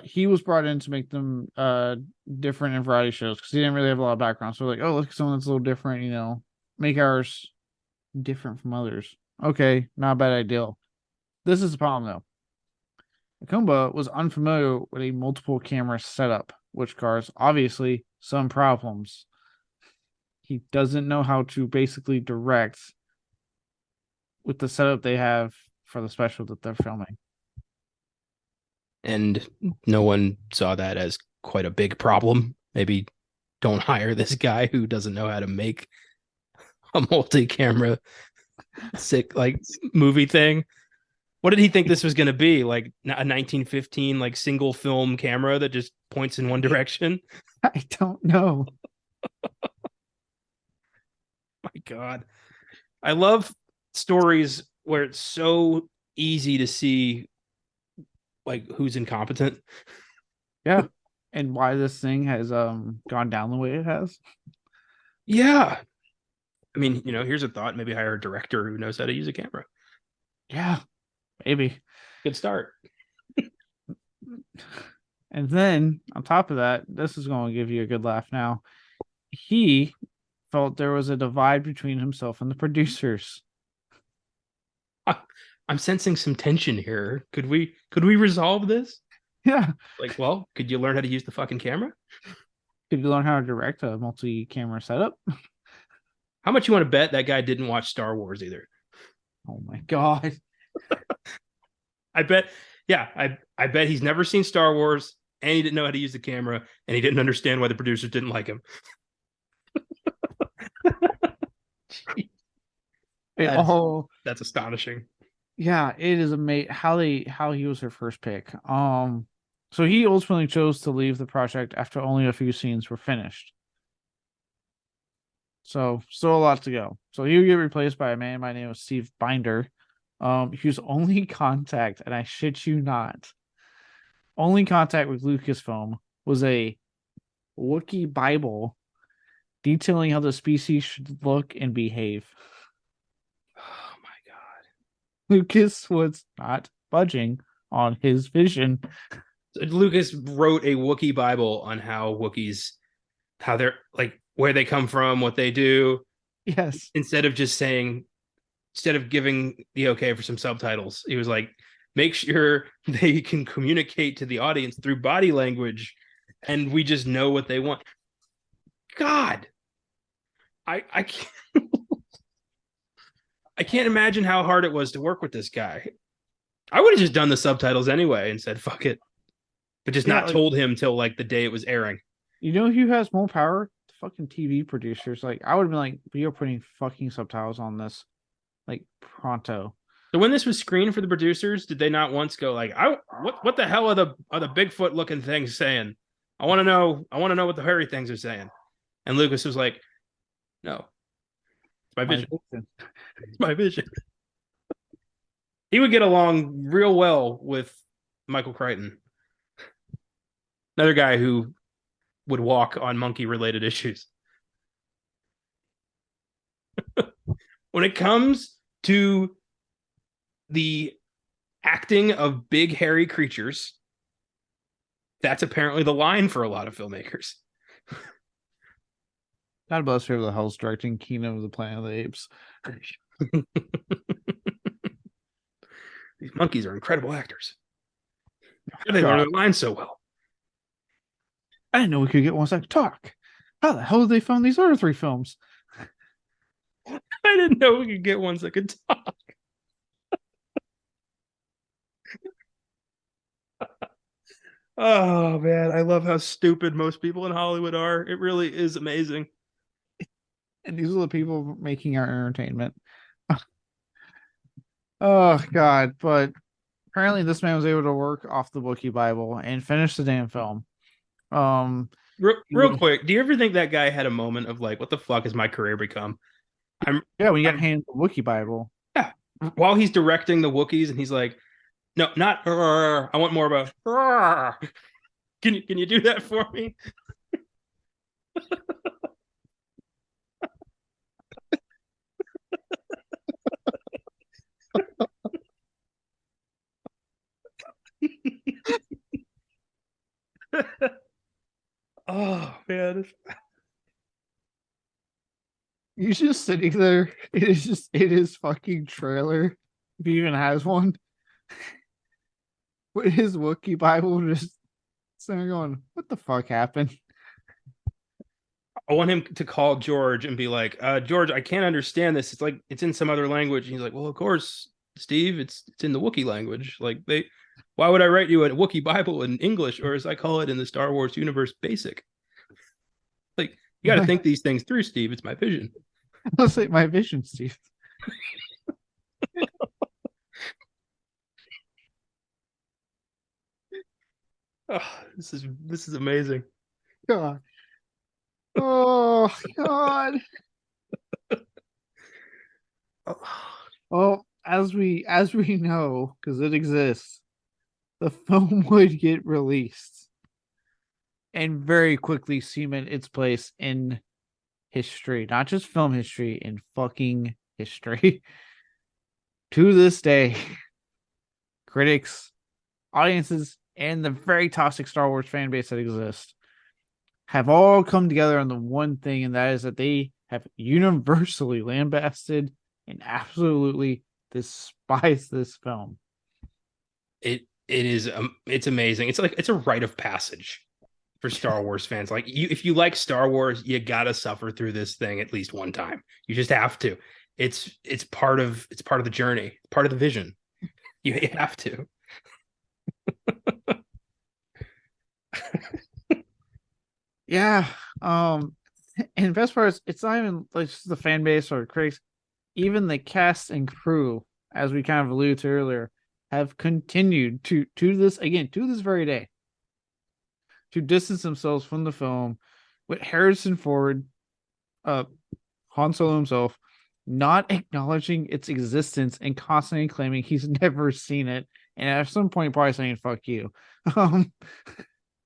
he was brought in to make them different in variety shows because he didn't really have a lot of background. So like, oh, look at someone that's a little different, make ours different from others. Okay, not a bad idea. This is the problem though. Akumba was unfamiliar with a multiple camera setup, which caused obviously some problems. He doesn't know how to basically direct with the setup they have for the special that they're filming. And no one saw that as quite a big problem. Maybe don't hire this guy who doesn't know how to make a multi-camera sick like movie thing. What did he think this was going to be? Like a 1915 like single film camera that just points in one direction? I don't know. My God. I love stories where it's so easy to see like who's incompetent. Yeah. And why this thing has gone down the way it has. Yeah. I mean, here's a thought. Maybe hire a director who knows how to use a camera. Yeah, maybe. Good start. And then on top of that, this is going to give you a good laugh now. He felt there was a divide between himself and the producers. I'm sensing some tension here. Could we resolve this? Yeah. Like, well, could you learn how to use the fucking camera? Could you learn how to direct a multi-camera setup? How much you want to bet that guy didn't watch Star Wars either? Oh my God. I bet, yeah, I bet he's never seen Star Wars and he didn't know how to use the camera and he didn't understand why the producers didn't like him. That's astonishing. Yeah, it is amazing how he was her first pick. So he ultimately chose to leave the project after only a few scenes were finished. So still a lot to go. So he would get replaced by a man by the name of Steve Binder. Whose only contact, and I shit you not, only contact with Lucasfilm was a Wookiee Bible detailing how the species should look and behave. Oh my God. Lucas was not budging on his vision. Lucas wrote a Wookiee Bible on how Wookiees, how they're like, where they come from, what they do. Yes. Instead of giving the okay for some subtitles, he was like, make sure they can communicate to the audience through body language and we just know what they want. God, I can't I can't imagine how hard it was to work with this guy. I would have just done the subtitles anyway and said fuck it, but just not told him till like the day it was airing. You know who has more power? The fucking TV producers. Like, I would have been like, we are putting fucking subtitles on this, like, pronto. So when this was screened for the producers, did they not once go like, what the hell are the Bigfoot looking things saying? I want to know what the hairy things are saying. And Lucas was like, no, it's my vision. It's my vision. He would get along real well with Michael Crichton, another guy who would walk on monkey-related issues. When it comes to the acting of big hairy creatures, that's apparently the line for a lot of filmmakers. God bless whoever the hell's directing Kingdom of the Planet of the Apes. These monkeys are incredible actors. They learn their lines so well. I didn't know we could get ones that could talk. How the hell did they film these other 3 films? I didn't know we could get ones that could talk. Oh man, I love how stupid most people in Hollywood are. It really is amazing. And these are the people making our entertainment. Oh God, but apparently this man was able to work off the Wookiee Bible and finish the damn film. Real quick, do you ever think that guy had a moment of like, what the fuck has my career become? Yeah, when you got I'm handed the Wookiee Bible. yeah. While he's directing the Wookiees, and he's like, no, not. I want more of a. Can you do that for me? Oh man, He's just sitting there. It is just in his fucking trailer. If he even has one. With his Wookiee Bible just sitting there going, what the fuck happened? I want him to call George and be like, George, I can't understand this. It's like it's in some other language. And he's like, well, of course, Steve, it's in the Wookiee language. Like why would I write you a Wookiee Bible in English, or as I call it in the Star Wars universe, basic? Like you got to think these things through, Steve. It's my vision. I'll say my vision, Steve. Oh, this is amazing. God. Oh God. Well, as we know, because it exists, the film would get released and very quickly cement its place in history, not just film history, in fucking history. To this day, critics, audiences, and the very toxic Star Wars fan base that exists have all come together on the one thing, and that is that they have universally lambasted and absolutely despise this film. It's amazing. It's like it's a rite of passage for Star Wars fans. Like if you like Star Wars, you gotta suffer through this thing at least one time. You just have to. It's part of the journey, part of the vision. You have to. Yeah. And best part is it's not even like just the fan base or critics, even the cast and crew, as we kind of alluded to earlier, have continued to this very day to distance themselves from the film, with Harrison Ford, Han Solo himself, not acknowledging its existence and constantly claiming he's never seen it, and at some point probably saying "fuck you."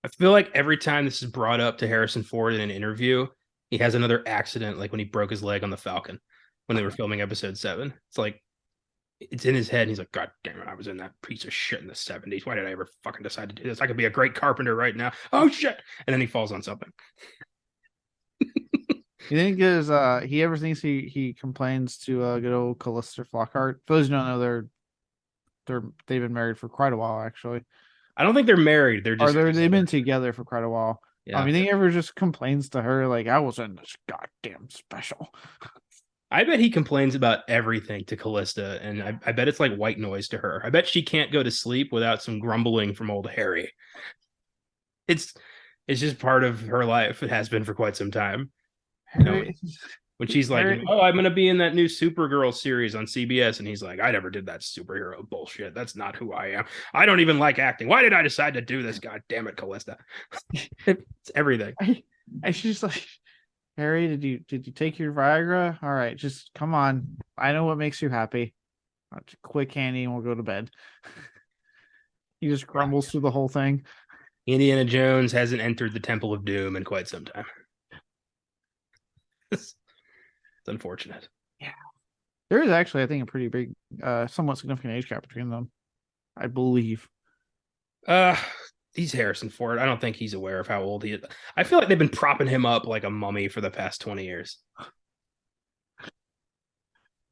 I feel like every time this is brought up to Harrison Ford in an interview, he has another accident, like when he broke his leg on the Falcon when they were filming Episode 7. It's like it's in his head. And he's like, God damn it, I was in that piece of shit in the 70s. Why did I ever fucking decide to do this? I could be a great carpenter right now. Oh shit! And then he falls on something. You think is he ever thinks he complains to good old Callista Flockhart? For those who don't know, they've been married for quite a while actually. I don't think they're married. They've been together for quite a while. Yeah. You think he ever just complains to her like I was in this goddamn special? I bet he complains about everything to Callista, and I bet it's like white noise to her. I bet she can't go to sleep without some grumbling from old Harry. It's just part of her life. It has been for quite some time. You know, when she's like, "Oh, I'm gonna be in that new Supergirl series on CBS," and he's like, "I never did that superhero bullshit. That's not who I am. I don't even like acting. Why did I decide to do this? God damn it, Callista!" It's everything. And she's like, "Harry, did you take your Viagra? All right, just come on. I know what makes you happy. Quick candy, and we'll go to bed." He just grumbles through the whole thing. Indiana Jones hasn't entered the Temple of Doom in quite some time. It's unfortunate. Yeah. There is actually, I think, a pretty big, somewhat significant age gap between them, I believe. He's Harrison Ford. I don't think he's aware of how old he is. I feel like they've been propping him up like a mummy for the past 20 years.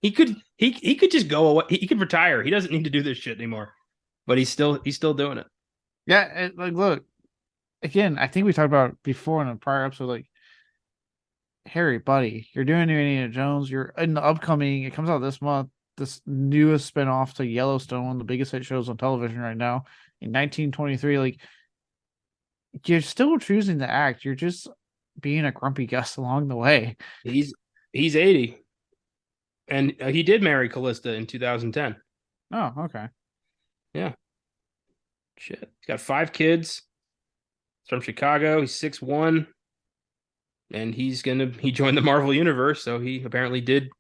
He could just go away. He could retire. He doesn't need to do this shit anymore. But he's still doing it. Yeah, like look, again, I think we talked about before in a prior episode, like, Harry, buddy, you're doing new Indiana Jones. You're in the upcoming. It comes out this month. This newest spinoff to Yellowstone, one of the biggest hit shows on television right now. In 1923, like, you're still choosing to act. You're just being a grumpy guest along the way. He's 80, and he did marry Callista in 2010. Oh, okay. Yeah. Shit. He's got 5 kids. from Chicago. He's 6'1", and he joined the Marvel universe, so he apparently did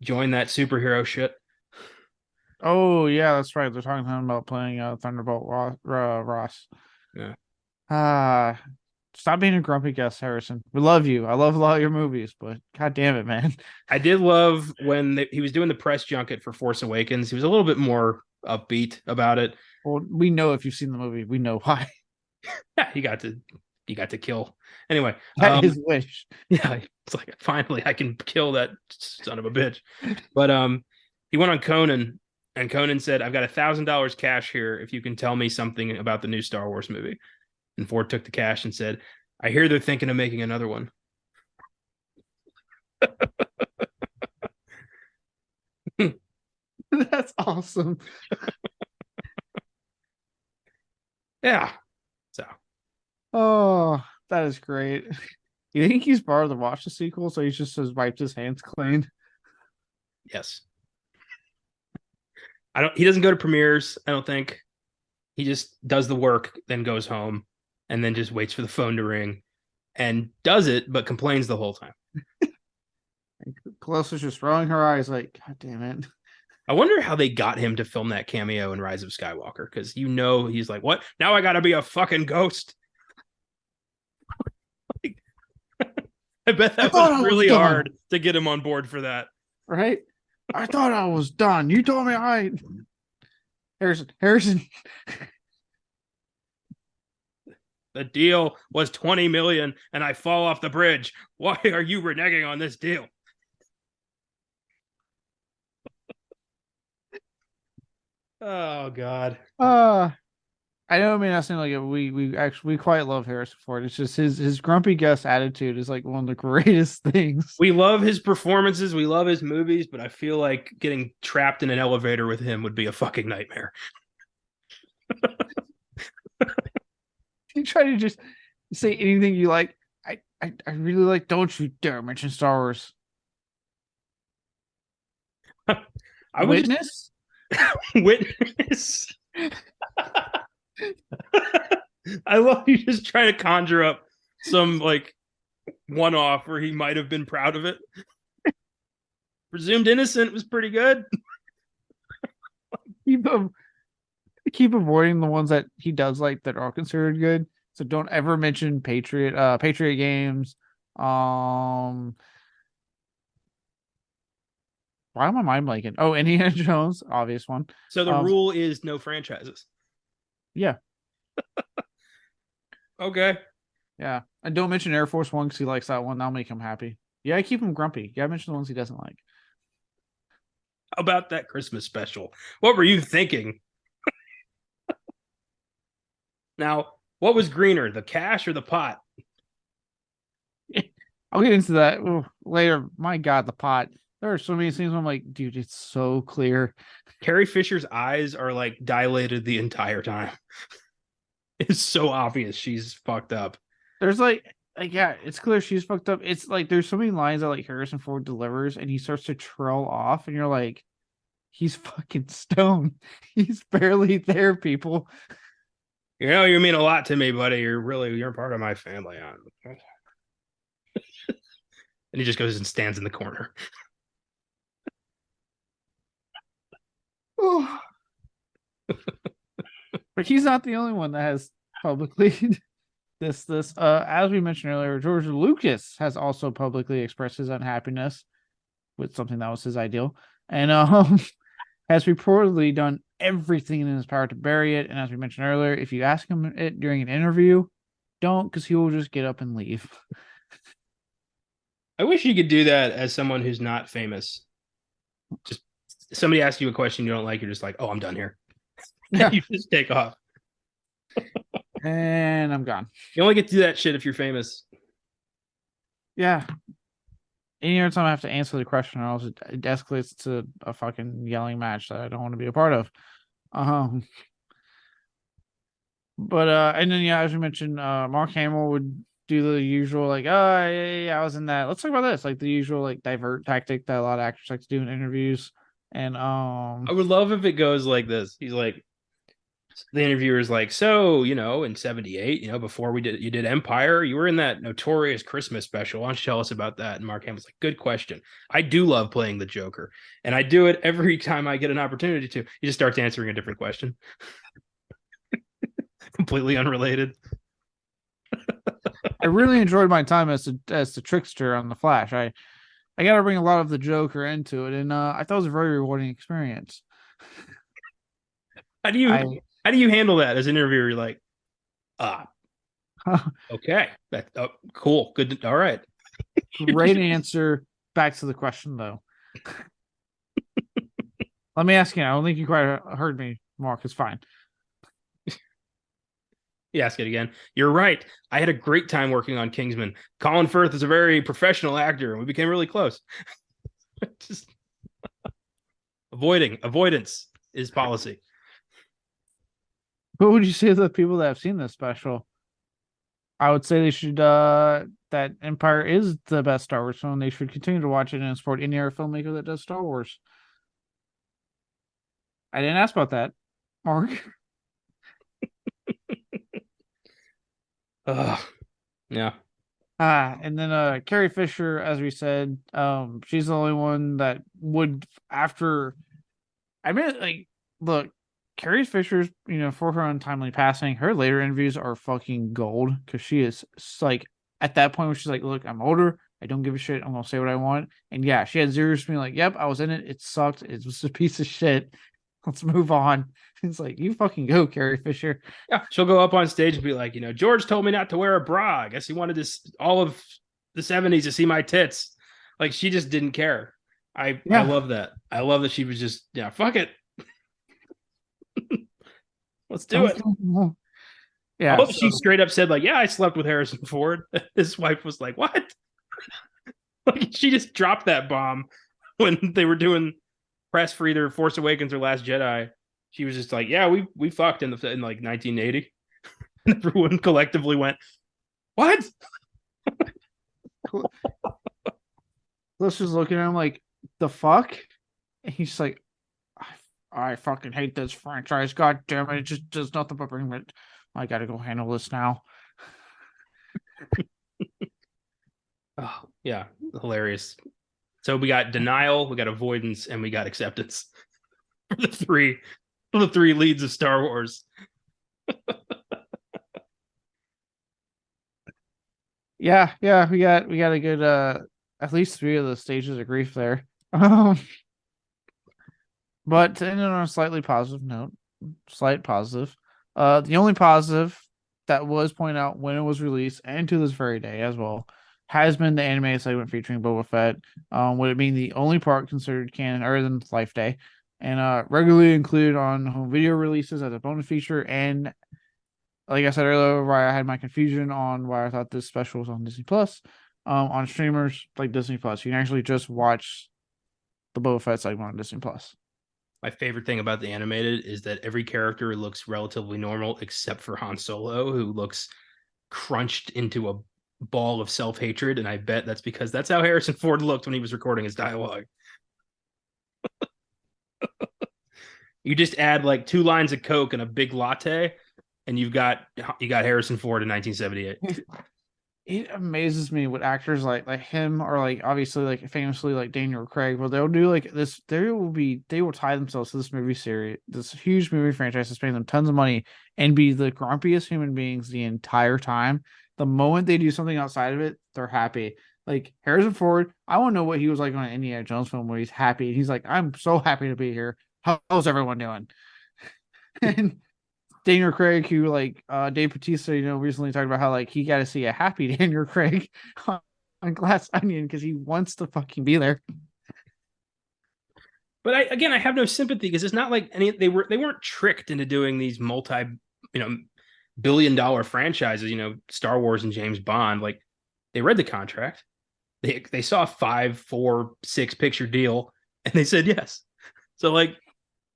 join that superhero shit. Oh yeah, that's right. They're talking to him about playing Thunderbolt Ross. Yeah. Stop being a grumpy guest, Harrison. We love you. I love a lot of your movies, but god damn it, man. I did love when he was doing the press junket for Force Awakens. He was a little bit more upbeat about it. Well, we know if you've seen the movie, we know why. Yeah, he got to kill. Anyway, His wish. Yeah, it's like finally I can kill that son of a bitch. But he went on Conan, and Conan said, "I've got $1,000 cash here if you can tell me something about the new Star Wars movie." And Ford took the cash and said, "I hear they're thinking of making another one." That's awesome. Yeah. So. Oh, that is great. You think he's bothered to watch the sequel, so he just has wiped his hands clean? Yes. He doesn't go to premieres, I don't think. He just does the work, then goes home, and then just waits for the phone to ring and does it, but complains the whole time. Close is just rolling her eyes like, god damn it. I wonder how they got him to film that cameo in Rise of Skywalker, because he's like, what? Now I gotta be a fucking ghost. I bet that was really hard to get him on board for that. Right? I thought I was done. You told me Harrison. The deal was $20 million and I fall off the bridge. Why are you reneging on this deal? Oh God. I know, I mean, I seem like we quite love Harrison Ford. It's just his grumpy guest attitude is like one of the greatest things. We love his performances, we love his movies, but I feel like getting trapped in an elevator with him would be a fucking nightmare. You try to just say anything you like. I really like. Don't you dare mention Star Wars. Witness. Witness. I love you just trying to conjure up some like one-off where he might have been proud of it. Presumed Innocent was pretty good. Keep avoiding the ones that he does like that are considered good. So don't ever mention Patriot games. Why am I mind blanking? Oh, Indiana Jones, obvious one. So the rule is no franchises. Yeah. Okay. Yeah. And don't mention Air Force One because he likes that one. That'll make him happy. Yeah, I keep him grumpy. Yeah, I mention the ones he doesn't like. How about that Christmas special? What were you thinking? Now, what was greener, the cash or the pot? I'll get into that later. My God, the pot. There are so many scenes where I'm like, dude, it's so clear. Carrie Fisher's eyes are like dilated the entire time. It's so obvious she's fucked up. There's like yeah, it's clear she's fucked up. It's like there's so many lines that like Harrison Ford delivers and he starts to trail off and you're like, he's fucking stoned. He's barely there, people. You know, you mean a lot to me, buddy. You're part of my family. And he just goes and stands in the corner. But he's not the only one that has publicly this. As we mentioned earlier, George Lucas has also publicly expressed his unhappiness with something that was his ideal, and has reportedly done everything in his power to bury it. And as we mentioned earlier, if you ask him it during an interview, don't, because he will just get up and leave. I wish you could do that as someone who's not famous. Just somebody asks you a question you don't like, you're just like, oh, I'm done here. Yeah. You just take off. And I'm gone. You only get to do that shit if you're famous. Yeah. Any other time I have to answer the question, or else it escalates to a fucking yelling match that I don't want to be a part of. But and then yeah, as we mentioned, Mark Hamill would do the usual like, oh yeah, I was in that. Let's talk about this, like the usual like divert tactic that a lot of actors like to do in interviews. And I would love if it goes like this. He's like, The interviewer's like, so, in 78, before you did Empire, you were in that notorious Christmas special. Why don't you tell us about that? And Mark Hamill's like, good question. I do love playing the Joker, and I do it every time I get an opportunity to. He just starts answering a different question. Completely unrelated. I really enjoyed my time as the trickster on the Flash. I got to bring a lot of the Joker into it, and I thought it was a very rewarding experience. How do you I how do you handle that as an interviewer? You're like, ah, okay, cool, good, all right. Great answer. Back to the question though. Let me ask you. I don't think you quite heard me, Mark. It's fine. You ask it again. You're right. I had a great time working on Kingsman. Colin Firth is a very professional actor, and we became really close. Just avoidance is policy. What would you say to the people that have seen this special? I would say they should that Empire is the best Star Wars film. They should continue to watch it and support any other filmmaker that does Star Wars. I didn't ask about that, Mark. Yeah. And then Carrie Fisher, as we said, she's the only one that would after I mean like look, Carrie Fisher's, for her untimely passing, her later interviews are fucking gold because she is like at that point where she's like, look, I'm older, I don't give a shit, I'm gonna say what I want. And yeah, she had zero being like, yep, I was in it, it sucked, it was a piece of shit. Let's move on. It's like, you fucking go, Carrie Fisher. Yeah, she'll go up on stage and be like, George told me not to wear a bra. I guess he wanted this all of the 70s to see my tits. Like, she just didn't care. I love that. I love that she was just, fuck it. Let's do it. Yeah. I hope she straight up said, like, yeah, I slept with Harrison Ford. His wife was like, what? Like, she just dropped that bomb when they were doing press for either Force Awakens or Last Jedi. She was just like, yeah, we fucked in like 1980. And everyone collectively went, what? Liz was looking at him like, the fuck? And he's like, I fucking hate this franchise. God damn it. It just does nothing but bring it. I gotta go handle this now. Oh, yeah. Hilarious. So we got denial, we got avoidance, and we got acceptance for the three leads of Star Wars. Yeah, we got a good at least 3 of the stages of grief there. But to end on a slightly positive note, slight positive. The only positive that was pointed out when it was released and to this very day as well has been the animated segment featuring Boba Fett, with it being the only part considered canon other than Life Day, and regularly included on home video releases as a bonus feature. And like I said earlier, why I had my confusion on why I thought this special was on Disney Plus, on streamers like Disney Plus, you can actually just watch the Boba Fett segment on Disney Plus. My favorite thing about the animated is that every character looks relatively normal except for Han Solo, who looks crunched into a ball of self-hatred, and I bet that's because that's how Harrison Ford looked when he was recording his dialogue. You just add like 2 lines of Coke and a big latte, and you got Harrison Ford in 1978. It amazes me what actors like him, or like obviously like famously like Daniel Craig, where they'll do like this. They will tie themselves to this movie series, this huge movie franchise that's paying them tons of money, and be the grumpiest human beings the entire time. The moment they do something outside of it, they're happy. Like Harrison Ford, I want to know what he was like on an Indiana Jones film where he's happy. He's like, I'm so happy to be here. How's everyone doing? And Daniel Craig, who like Dave Bautista, recently talked about how like he got to see a happy Daniel Craig on Glass Onion because he wants to fucking be there. But I have no sympathy because it's not like they weren't tricked into doing these multi-billion-dollar franchises. Star Wars and James Bond. Like they read the contract, they saw a 5, 4, 6 picture deal, and they said yes. So like,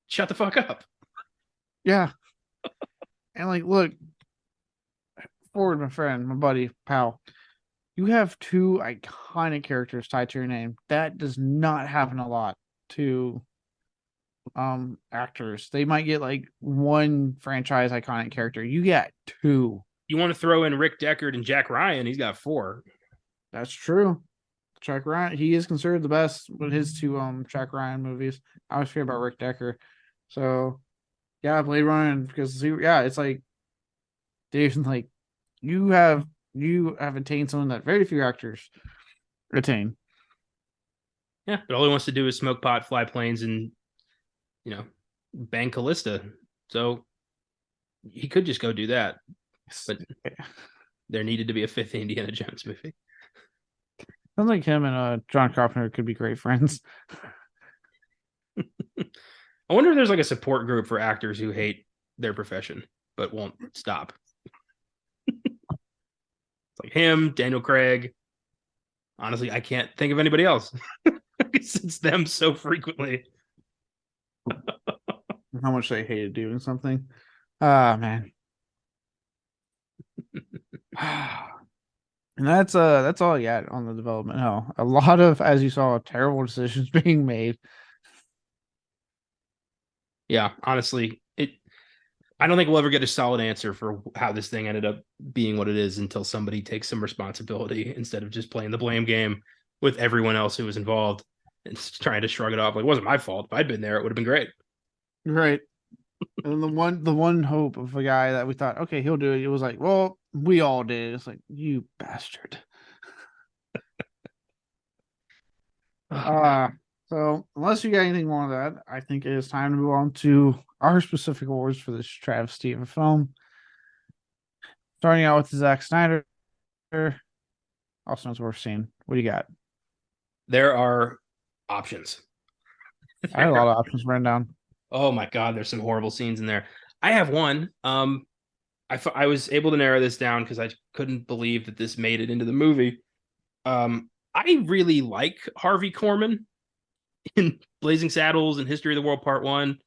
shut the fuck up. Yeah. And like, look, Ford, my friend, my buddy, pal, you have 2 iconic characters tied to your name. That does not happen a lot to actors. They might get like one franchise iconic character. You get two. You want to throw in Rick Deckard and Jack Ryan? He's got 4. That's true. Jack Ryan, he is considered the best with his two Jack Ryan movies. I always forget about Rick Deckard. So yeah, Blade Runner, because yeah, it's like, dude, like you have attained something that very few actors attain. Yeah, but all he wants to do is smoke pot, fly planes, and bang Callista. So he could just go do that. But there needed to be a 5th Indiana Jones movie. Sounds like him and John Carpenter could be great friends. I wonder if there's like a support group for actors who hate their profession but won't stop. It's like him, Daniel Craig. Honestly, I can't think of anybody else. It's them so frequently. How much they hated doing something. Ah, man. And that's all I got on the development hell. A lot of, as you saw, terrible decisions being made. Yeah, honestly, I don't think we'll ever get a solid answer for how this thing ended up being what it is until somebody takes some responsibility instead of just playing the blame game with everyone else who was involved and trying to shrug it off like it wasn't my fault. If I'd been there, it would have been great. Right. And the one hope of a guy that we thought, okay, he'll do it. It was like, well, we all did. It's like, you bastard. So unless you got anything more on that, I think it is time to move on to our specific awards for this travesty of a film. Starting out with Zack Snyder, also knows worth seeing. What do you got? There are options. I had a lot of options written down. Oh my god, there's some horrible scenes in there. I have one. I was able to narrow this down because I couldn't believe that this made it into the movie. I really like Harvey Korman in Blazing Saddles and History of the World Part 1.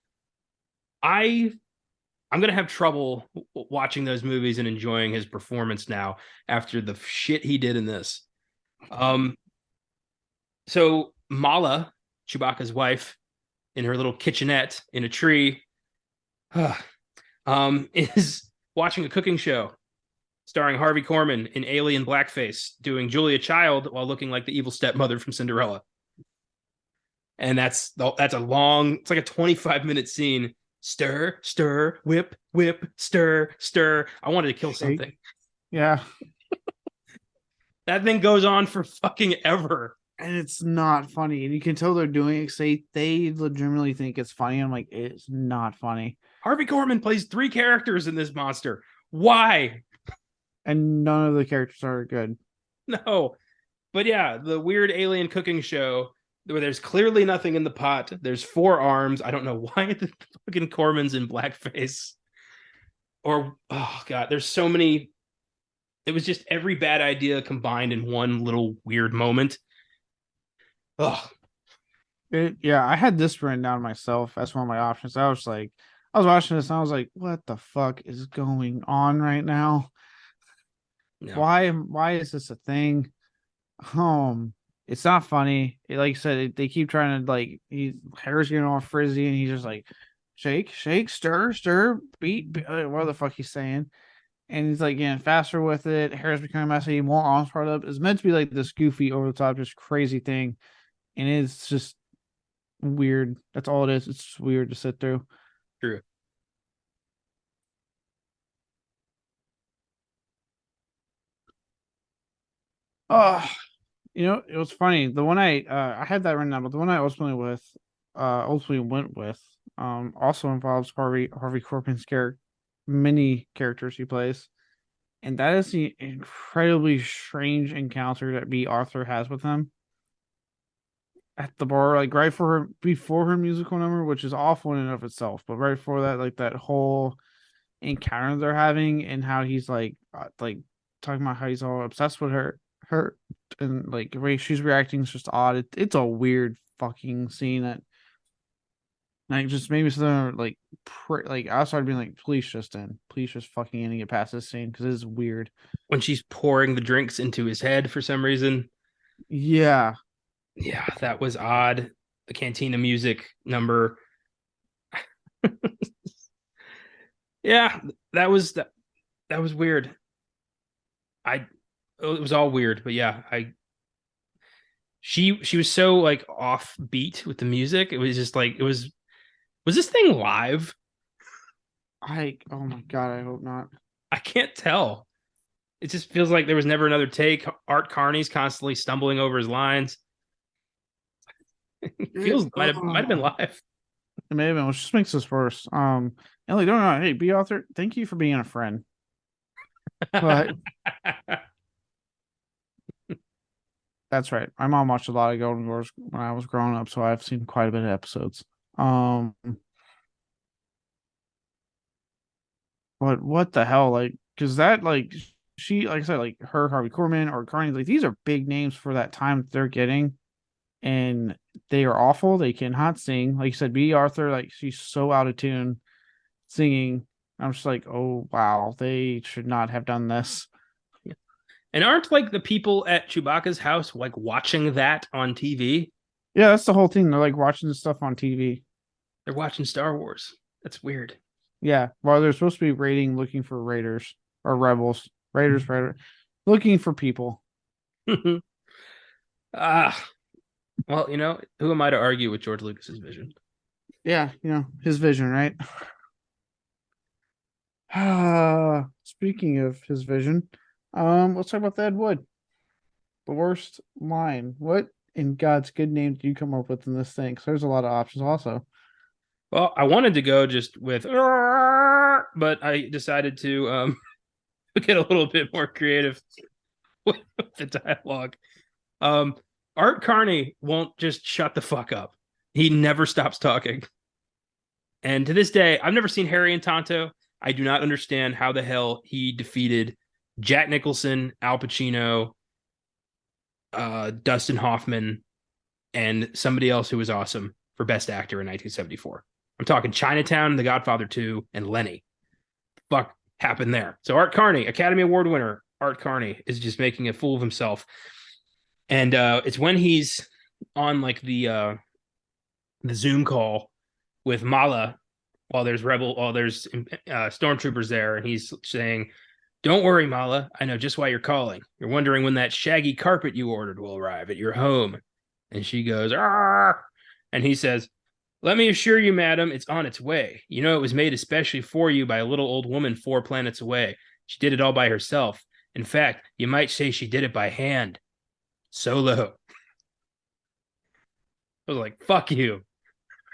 I'm gonna have trouble watching those movies and enjoying his performance now after the shit he did in this. So Mala, Chewbacca's wife, in her little kitchenette in a tree, is watching a cooking show starring Harvey Korman in alien blackface, doing Julia Child while looking like the evil stepmother from Cinderella. And that's a long, it's like a 25-minute scene. Stir, stir, whip, whip, stir, stir. I wanted to kill something. Yeah. That thing goes on for fucking ever. And it's not funny. And you can tell they're doing it. They legitimately think it's funny. I'm like, it's not funny. Harvey Korman plays 3 characters in this monster. Why? And none of the characters are good. No. But yeah, the weird alien cooking show where there's clearly nothing in the pot. There's 4 arms. I don't know why the fucking Corman's in blackface. Or, oh God, there's so many. It was just every bad idea combined in one little weird moment. Oh. Yeah, I had this written down myself as one of my options. I was watching this and I was like, what the fuck is going on right now? No. Why is this a thing? It's not funny. Like I said, they keep trying to hair's getting all frizzy and he's just like shake, shake, stir, stir, beat, what the fuck he's saying. And he's like getting faster with it. Hair's becoming messy, more arms part up. It's meant to be like this goofy, over the top, just crazy thing. And it's just weird. That's all it is. It's just weird to sit through. True. It was funny. The one I had that written down, but the one I ultimately went with also involves Harvey Korman's many characters he plays. And that is the incredibly strange encounter that B. Arthur has with him at the bar, like right before her musical number, which is awful in and of itself. But right before that, like that whole encounter they're having, and how he's like talking about how he's all obsessed with her, and like the way she's reacting is just odd. It's a weird fucking scene that just made me sit there I started being like, please just fucking in and get past this scene because it's weird. When she's pouring the drinks into his head for some reason. Yeah, that was odd. The Cantina music number. Yeah, that was weird. I it was all weird, but yeah, I she was so like offbeat with the music. It was just like it was this thing live? Oh my god, I hope not. I can't tell. It just feels like there was never another take. Art Carney's constantly stumbling over his lines. It feels might have been live. It may have been, which just makes this worse. And like, don't know, hey, B author, thank you for being a friend. But that's right. My mom watched a lot of Golden Girls when I was growing up, so I've seen quite a bit of episodes. Um, but what the hell, like, because that like she, like I said, like her, Harvey Korman or Carney, like these are big names for that time that they're getting, and they are awful. They cannot sing. Like you said, B Arthur, like she's so out of tune singing. I'm just like, oh wow, they should not have done this. And aren't like the people at Chewbacca's house like watching that on TV? Yeah, that's the whole thing. They're like watching this stuff on TV. They're watching Star Wars. That's weird. Yeah, while they're supposed to be raiding, looking for raiders or rebels, raiders, looking for people. Ah, well, who am I to argue with George Lucas's vision? Yeah, his vision, right? Speaking of his vision, let's talk about the Ed Wood. The worst line. What in God's good name did you come up with in this thing? Because there's a lot of options also. Well, I wanted to go just with, but I decided to get a little bit more creative with the dialogue. Art Carney won't just shut the fuck up. He never stops talking. And to this day, I've never seen Harry and Tonto. I do not understand how the hell he defeated Jack Nicholson, Al Pacino, Dustin Hoffman, and somebody else who was awesome for Best Actor in 1974. I'm talking Chinatown, The Godfather 2, and Lenny. Fuck happened there. So Art Carney, Academy Award winner, Art Carney is just making a fool of himself. And it's when he's on like the Zoom call with Mala while there's stormtroopers there, and he's saying, "Don't worry, Mala. I know just why you're calling. You're wondering when that shaggy carpet you ordered will arrive at your home." And she goes, "Arr!" And he says, "Let me assure you, madam, it's on its way. You know, it was made especially for you by a little old woman 4 planets away. She did it all by herself. In fact, you might say she did it by hand. Solo." I was like, fuck you.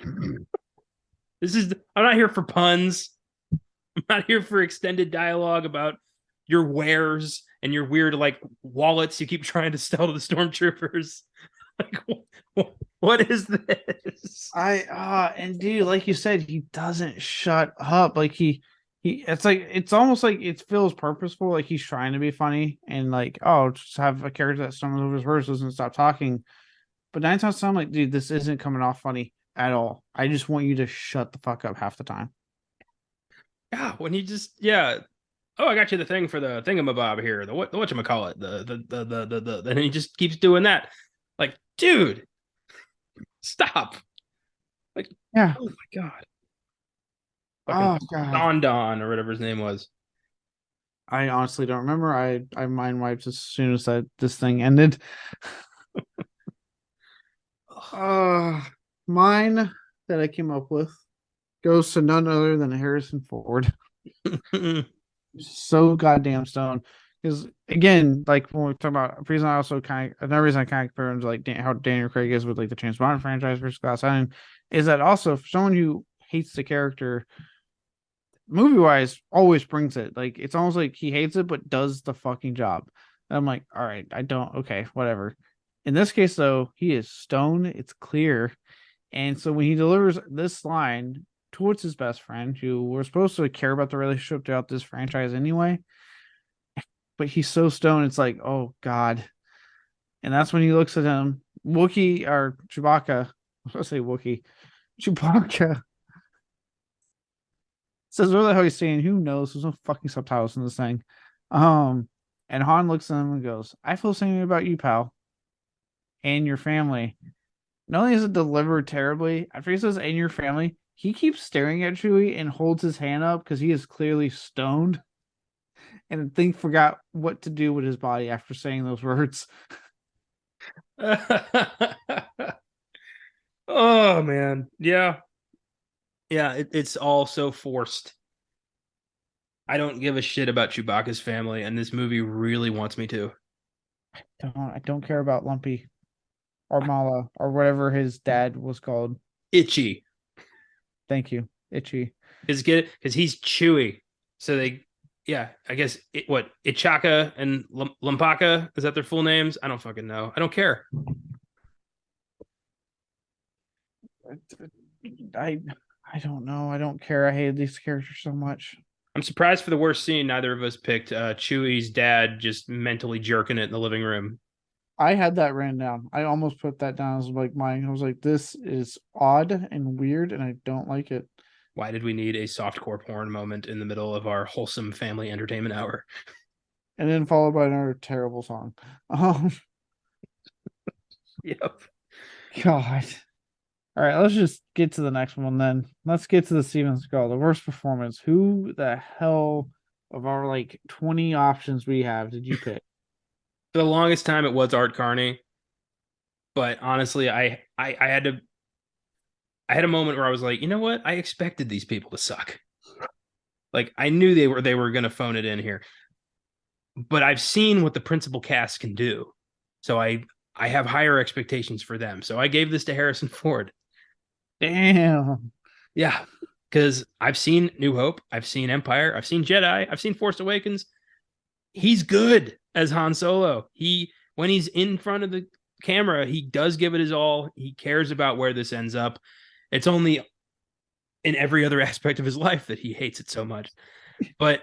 I'm not here for puns. I'm not here for extended dialogue about your wares and your weird like wallets you keep trying to sell to the stormtroopers. Like, what is this? And dude, like you said, he doesn't shut up. Like it's almost like it feels purposeful. Like he's trying to be funny and like, oh, just have a character that stumbles over his words, doesn't stop talking. But 9 times I'm like, dude, this isn't coming off funny at all. I just want you to shut the fuck up half the time. Yeah, when he just oh, I got you the thing for the thingamabob here. The whatchamacallit, the and he just keeps doing that. Like, dude, stop. Like, yeah. Oh my god. Oh god. Don or whatever his name was. I honestly don't remember. I mind wiped as soon as this thing ended. Mine that I came up with goes to none other than Harrison Ford. So goddamn stoned. Because again, like when we talk about reason, I also another reason I kind of compare him to like how Daniel Craig is with like the James Bond franchise versus Glass Onion is that also for someone who hates the character, movie wise, always brings it. Like it's almost like he hates it but does the fucking job. And I'm like, all right, I don't. Okay, whatever. In this case, though, he is stoned. It's clear. And so when he delivers this line towards his best friend, who we're supposed to care about the relationship throughout this franchise anyway, but he's so stoned, it's like, oh God. And that's when he looks at him, Wookie or Chewbacca. I was going to say Wookie. Chewbacca says, what the hell he's saying? Who knows? There's no fucking subtitles in this thing. And Han looks at him and goes, I feel the same about you, pal, and your family. Not only is it delivered terribly, after he says "and your family," he keeps staring at Chewie and holds his hand up because he is clearly stoned and I think forgot what to do with his body after saying those words. Oh man, yeah, it's all so forced. I don't give a shit about Chewbacca's family, and this movie really wants me to. I don't care about Lumpy or Mala or whatever his dad was called. Itchy, Thank you, Itchy. because he's Chewy. So yeah, I guess what Ichaka and Lumpaka, is that their full names? I don't fucking know. I don't care. I I don't know. I don't care. I hated these characters so much. I'm surprised for the worst scene. Neither of us picked Chewy's dad just mentally jerking it in the living room. I had that written down. I almost put that down as like mine. I was like, this is odd and weird, and I don't like it. Why did we need a softcore porn moment in the middle of our wholesome family entertainment hour? And then followed by another terrible song. Yep. God. All right, let's just get to the next one then. Let's get to the Steven Seagal, the worst performance. Who the hell of our like 20 options we have did you pick? For the longest time, it was Art Carney, but honestly, I had a moment where I was like, you know what? I expected these people to suck. Like I knew they were gonna phone it in here, but I've seen what the principal cast can do, so I have higher expectations for them. So I gave this to Harrison Ford. Damn. Yeah, because I've seen New Hope, I've seen Empire, I've seen Jedi, I've seen Force Awakens. He's good as Han Solo. When he's in front of the camera, he does give it his all. He cares about where this ends up. It's only in every other aspect of his life that he hates it so much. But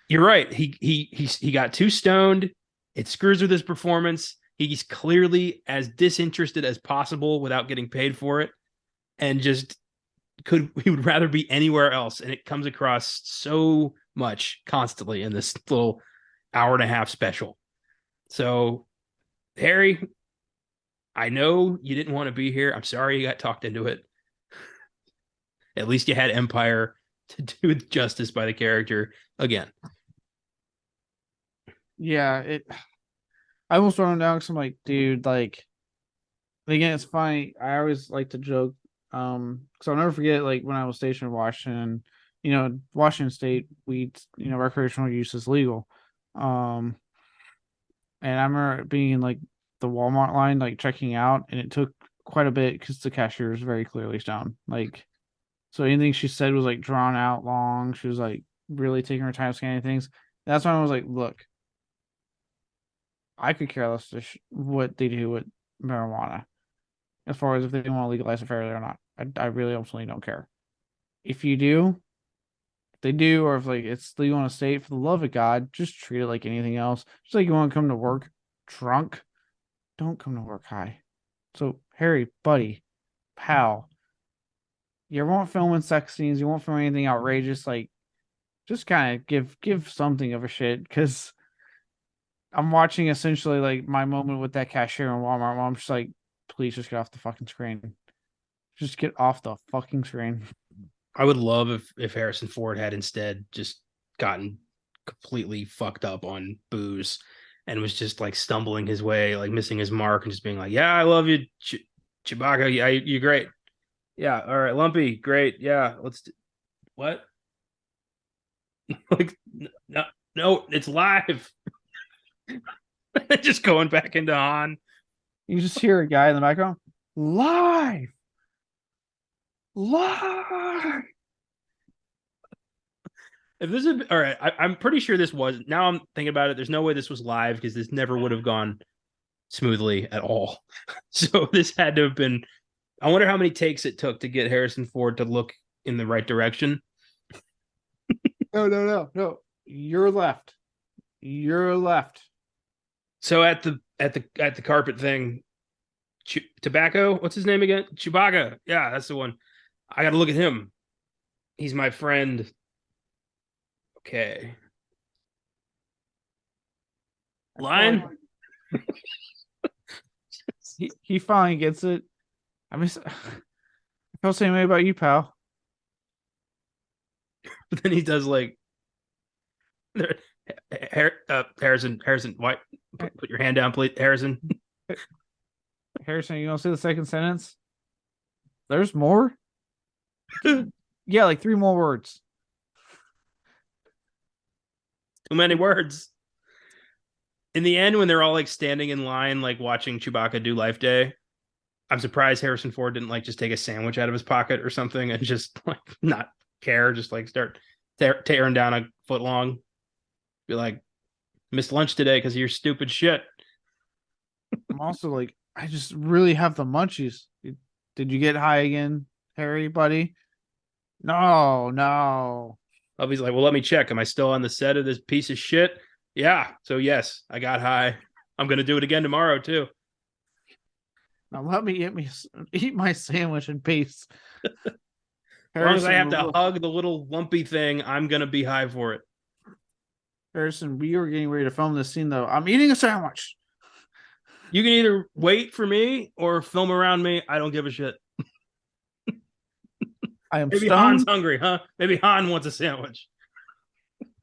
you're right. He got too stoned. It screws with his performance. He's clearly as disinterested as possible without getting paid for it, and just he would rather be anywhere else. And it comes across so much constantly in this little hour and a half special. So, Harry, I know you didn't want to be here. I'm sorry you got talked into it. At least you had Empire to do justice by the character again. Yeah, I almost wrote him down because I'm like, dude, like again, it's funny. I always like to joke. Because I'll never forget like when I was stationed in Washington, Washington State, recreational use is legal. Um and I remember being in like the Walmart line, like checking out, and it took quite a bit because the cashier was very clearly stoned. Like, so anything she said was like drawn out long. She was like really taking her time scanning things. That's when I was like, look, I could care less what they do with marijuana as far as if they want to legalize it fairly or not. I really ultimately don't care. If you do, if they do, or if like it's legal in a state, for the love of God, just treat it like anything else. Just like you want to come to work drunk, don't come to work high. So, Harry, buddy, pal, you won't film in sex scenes, you won't film anything outrageous. Like, just kind of give something of a shit because I'm watching essentially like my moment with that cashier in Walmart. I'm just like, please just get off the fucking screen. Just get off the fucking screen. I would love if Harrison Ford had instead just gotten completely fucked up on booze and was just like stumbling his way, like missing his mark, and just being like, "Yeah, I love you, Chewbacca. Yeah, you're great. Yeah, all right, Lumpy, great. Yeah, what? Like, no, no, it's live. Just going back into Han. You just hear a guy in the background, live, live. If this is all right, I'm pretty sure this was. Now I'm thinking about it. There's no way this was live because this never would have gone smoothly at all. So this had to have been. I wonder how many takes it took to get Harrison Ford to look in the right direction. No. You're left. You're left. So at the carpet thing, Tobacco. What's his name again? Chewbacca. Yeah, that's the one. I got to look at him. He's my friend. Okay. Line. He finally gets it. I feel the same way about you, pal. But then he does like Harrison, why put your hand down, please, Harrison. Harrison, you don't see the second sentence? There's more? Yeah, like 3 more words. Too many words. In the end, when they're all like standing in line, like watching Chewbacca do Life Day, I'm surprised Harrison Ford didn't like just take a sandwich out of his pocket or something and just like not care, just like start tearing down a foot long. Be like, missed lunch today because of your stupid shit. I'm also like, I just really have the munchies. Did you get high again, Harry, buddy? No. Hubby's like, well, let me check. Am I still on the set of this piece of shit? Yeah. So yes, I got high. I'm gonna do it again tomorrow too. Now let me eat my sandwich in peace. As long as I have to hug the little lumpy thing, I'm gonna be high for it. Harrison, we are getting ready to film this scene though. I'm eating a sandwich. You can either wait for me or film around me. I don't give a shit. I am Maybe stoned. Han's hungry, huh? Maybe Han wants a sandwich.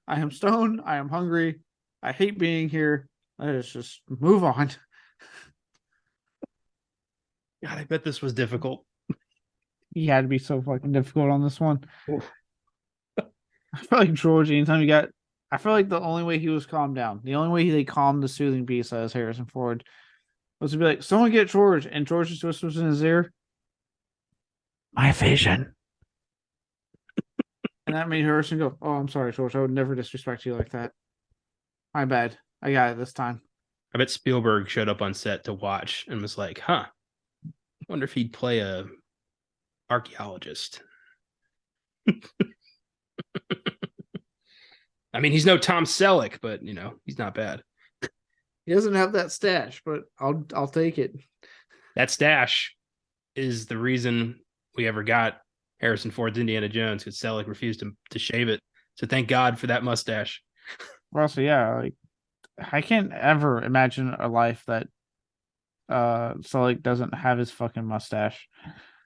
I am stoned. I am hungry. I hate being here. Let's just move on. God, I bet this was difficult. He had to be so fucking difficult on this one. I feel like George, anytime I feel like the only way he was calmed down, the only way they calmed the soothing beast as Harrison Ford was to be like, someone get George, and George just whispers in his ear, my vision. And that made Harrison go, oh, I'm sorry, George. I would never disrespect you like that. My bad. I got it this time. I bet Spielberg showed up on set to watch and was like, huh, wonder if he'd play a archaeologist. I mean, he's no Tom Selleck, but, you know, he's not bad. He doesn't have that stash, but I'll take it. That stash is the reason we ever got Harrison Ford's Indiana Jones, because Selleck refused to shave it. So thank God for that mustache. Well, so yeah, like I can't ever imagine a life that Selleck doesn't have his fucking mustache.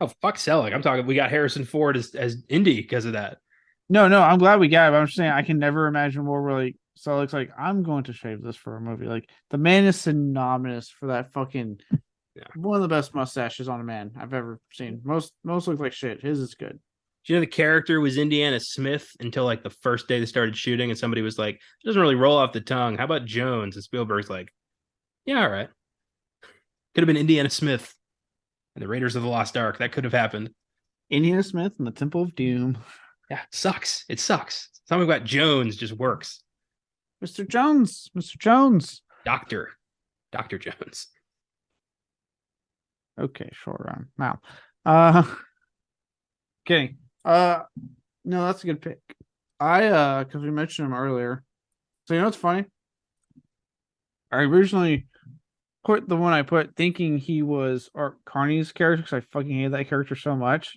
Oh, fuck Selleck. I'm talking, we got Harrison Ford as Indy because of that. No, I'm glad we got it, but I'm just saying I can never imagine more where like Selleck's like, I'm going to shave this for a movie. Like the man is synonymous for that fucking one of the best mustaches on a man I've ever seen. Most look like shit. His is good. Do you know the character was Indiana Smith until like the first day they started shooting, and somebody was like, it doesn't really roll off the tongue. How about Jones? And Spielberg's like, yeah, all right. Could have been Indiana Smith and the Raiders of the Lost Ark. That could have happened. Indiana Smith and the Temple of Doom. Yeah, it sucks. It sucks. Something about Jones just works. Mr. Jones. Dr. Jones. Okay, short run. Now. Kidding. No, that's a good pick. Because we mentioned him earlier. So you know what's funny? I originally put the one I put thinking he was Art Carney's character because I fucking hated that character so much.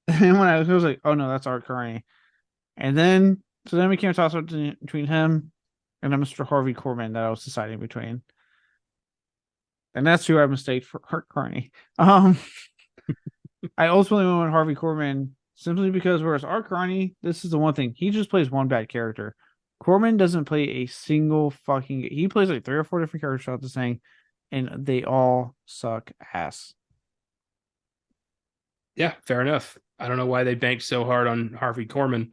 And when I was like, oh no, that's Art Carney. And then we came to toss up between him and Mr. Harvey Korman that I was deciding between. And that's who I mistaked for Art Carney. I ultimately went with Harvey Korman simply because whereas Art Carney, this is the one thing, he just plays one bad character. Korman doesn't play a single fucking. He plays like 3 or 4 different characters out the saying, and they all suck ass. Yeah, fair enough. I don't know why they banked so hard on Harvey Korman.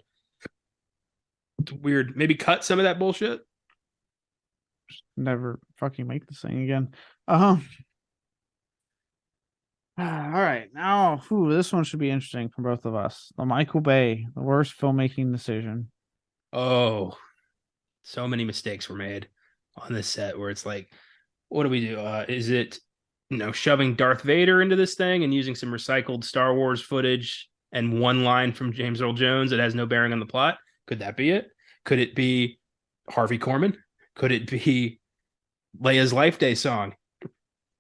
It's weird. Maybe cut some of that bullshit. Just never fucking make this thing again. All right, now this one should be interesting for both of us. The Michael Bay, the worst filmmaking decision. Oh, so many mistakes were made on this set where it's like, what do we do? Is it, shoving Darth Vader into this thing and using some recycled Star Wars footage and one line from James Earl Jones that has no bearing on the plot? Could that be it? Could it be Harvey Korman? Could it be Leia's Life Day song?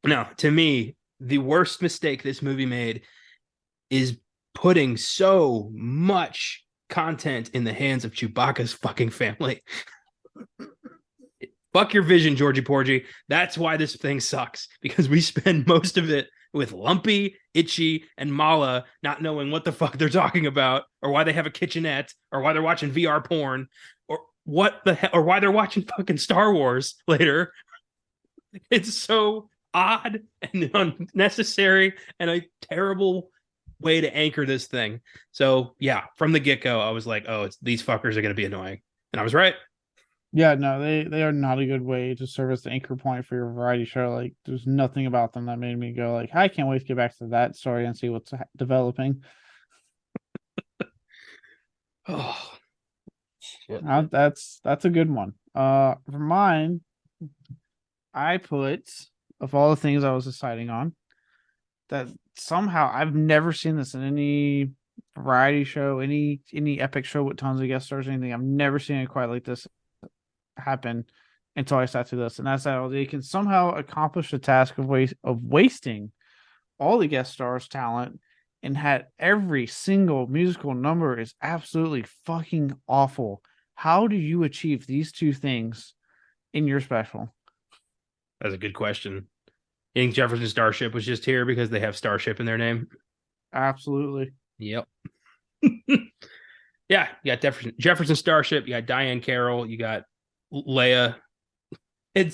No, to me, the worst mistake this movie made is putting so much content in the hands of Chewbacca's fucking family. Fuck your vision, Georgie Porgy. That's why this thing sucks, because we spend most of it with Lumpy, Itchy, and Mala not knowing what the fuck they're talking about, or why they have a kitchenette, or why they're watching VR porn, or what the hell, or why they're watching fucking Star Wars later. It's so odd and unnecessary and a terrible way to anchor this thing. So yeah, from the get-go, I was like, oh, these fuckers are going to be annoying. And I was right. Yeah, no, they are not a good way to serve as the anchor point for your variety show. Like, there's nothing about them that made me go like, I can't wait to get back to that story and see what's developing. Oh, shit. That's a good one. For mine, I put, of all the things I was deciding on, that somehow I've never seen this in any variety show, any epic show with tons of guest stars, or anything. I've never seen it quite like this happen until I sat through this, and that's how they can somehow accomplish the task of wasting all the guest stars' talent, and had every single musical number is absolutely fucking awful. How do you achieve these two things in your special? That's a good question. You think Jefferson Starship was just here because they have Starship in their name? Absolutely. Yep. Yeah, you got Jefferson Starship, you got Diane Carroll, you got Leia. You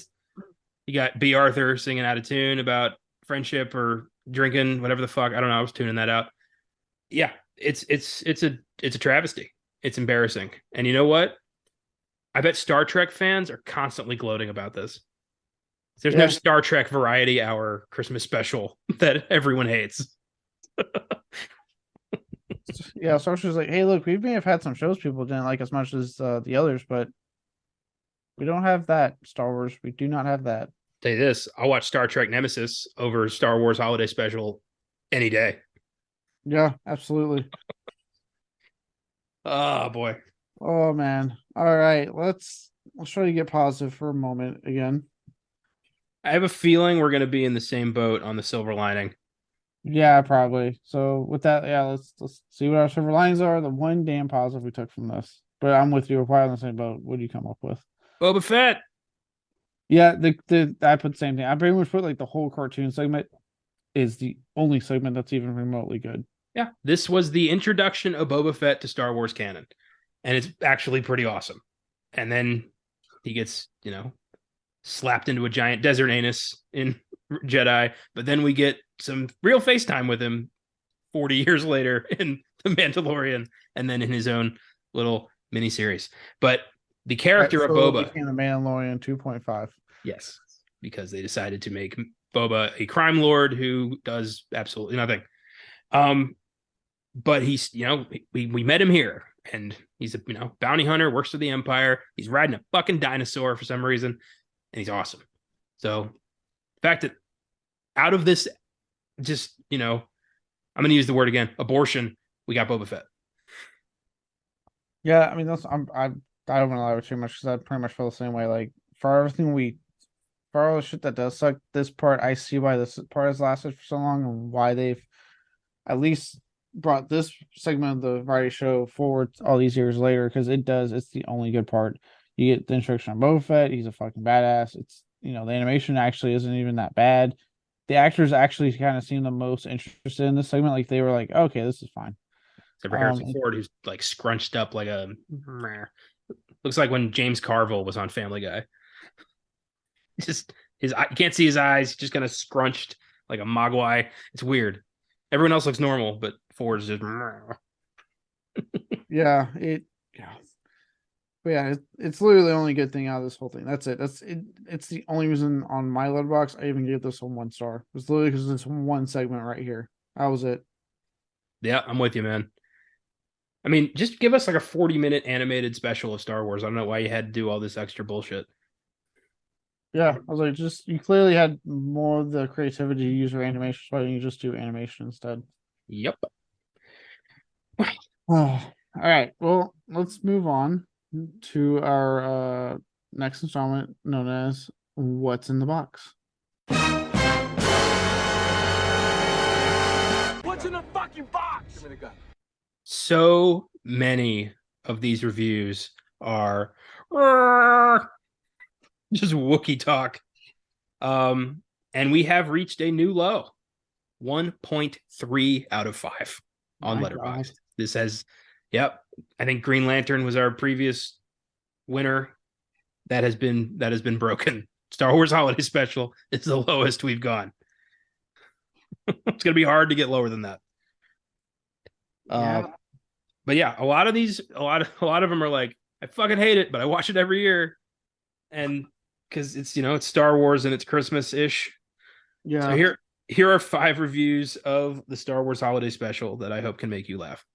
got B. Arthur singing out of tune about friendship or drinking, whatever the fuck. I don't know. I was tuning that out. Yeah, it's a travesty. It's embarrassing. And you know what? I bet Star Trek fans are constantly gloating about this. There's no Star Trek Variety Hour Christmas special that everyone hates. Yeah, Star Wars is like, hey, look, we may have had some shows people didn't like as much as the others, but we don't have that. Star Wars, we do not have that. Tell you this, I'll watch Star Trek Nemesis over Star Wars Holiday Special any day. Yeah, absolutely. Oh boy. Oh man. All right, let's try to get positive for a moment again. I have a feeling we're going to be in the same boat on the silver lining. Yeah, probably. So with that, yeah, let's see what our silver linings are. The one damn positive we took from this. But I'm with you. We're probably on the same boat. What do you come up with? Boba Fett. Yeah, I put the same thing. I pretty much put like the whole cartoon segment is the only segment that's even remotely good. Yeah, this was the introduction of Boba Fett to Star Wars canon, and it's actually pretty awesome. And then he gets, slapped into a giant desert anus in Jedi, but then we get some real FaceTime with him 40 years later in The Mandalorian, and then in his own little miniseries. But the character of Boba became the Mandalorian 2.5. Yes, because they decided to make Boba a crime lord who does absolutely nothing. But he's, we met him here, and he's a bounty hunter, works for the Empire. He's riding a fucking dinosaur for some reason, and he's awesome. So the fact that out of this, just I'm going to use the word again, abortion, we got Boba Fett. Yeah, I mean I don't want to lie too much because I pretty much feel the same way. Like for everything for all the shit that does suck, this part I see why this part has lasted for so long and why they've at least brought this segment of the variety show forward all these years later, because it's the only good part. You get the introduction of Boba Fett. He's a fucking badass. It's the animation actually isn't even that bad. The actors actually kind of seem the most interested in this segment. Like they were like, okay, this is fine. Except for Harrison Ford, who's like scrunched up like a looks like when James Carville was on Family Guy. Just you can't see his eyes, he's just kind of scrunched like a mogwai. It's weird. Everyone else looks normal, but Ford's just yeah. But yeah, it's literally the only good thing out of this whole thing. That's it. It's the only reason on my Letterboxd I even gave this one 1 star. It's literally because this one segment right here. That was it. Yeah, I'm with you, man. I mean, just give us like a 40-minute animated special of Star Wars. I don't know why you had to do all this extra bullshit. Yeah, I was like, you clearly had more of the creativity to use your animation. Why didn't you just do animation instead? Yep. All right. Well, let's move on to our next installment known as What's in the Box. What's in the fucking box? Give me the gun. So many of these reviews are just Wookiee talk. And we have reached a new low. 1.3 out of 5 on My Letterboxd. God. This has, yep. I think Green Lantern was our previous winner. That has been broken. Star Wars Holiday Special is the lowest we've gone. It's gonna be hard to get lower than that. Yeah. But yeah, a lot of them are like, I fucking hate it, but I watch it every year, and because it's it's Star Wars and it's Christmas-ish. Yeah. So here are 5 reviews of the Star Wars Holiday Special that I hope can make you laugh.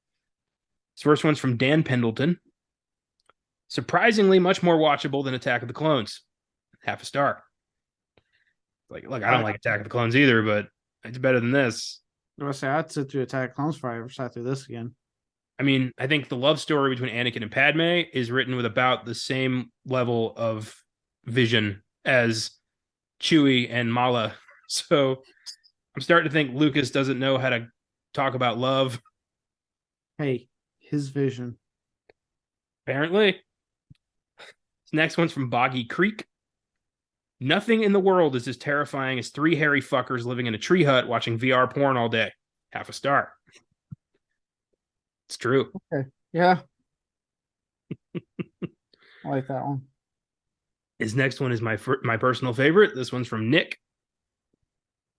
This first one's from Dan Pendleton. Surprisingly much more watchable than Attack of the Clones. Half a star. Like, look, I don't like Attack of the Clones either, but it's better than this. I was say I'd sit through Attack of Clones if I ever sat through this again. I mean, I think the love story between Anakin and Padme is written with about the same level of vision as Chewie and Mala. So I'm starting to think Lucas doesn't know how to talk about love. Hey, his vision. Apparently. This next one's from Boggy Creek. Nothing in the world is as terrifying as 3 hairy fuckers living in a tree hut watching VR porn all day. Half a star. It's true. Okay. Yeah. I like that one. His next one is my personal favorite. This one's from Nick.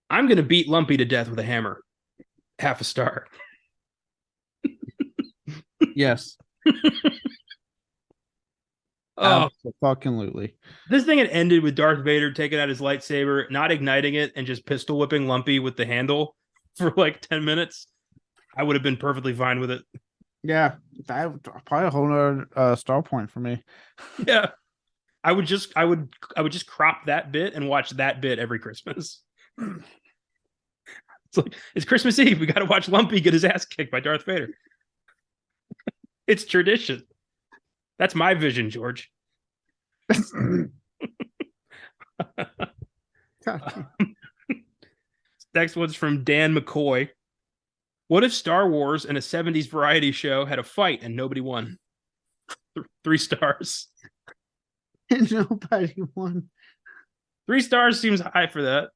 I'm going to beat Lumpy to death with a hammer. Half a star. Yes. Oh, Absolutely. this thing had ended with Darth Vader taking out his lightsaber, not igniting it, and just pistol whipping Lumpy with the handle for like 10 minutes. I would have been perfectly fine with it. Yeah, that would probably a whole nother star point for me. Yeah. I would just crop that bit and watch that bit every Christmas. It's like, it's Christmas Eve. We got to watch Lumpy get his ass kicked by Darth Vader. It's tradition. That's my vision, George. Next one's from Dan McCoy. What if Star Wars and a 70s variety show had a fight and nobody won? 3 stars. Nobody won. 3 stars seems high for that.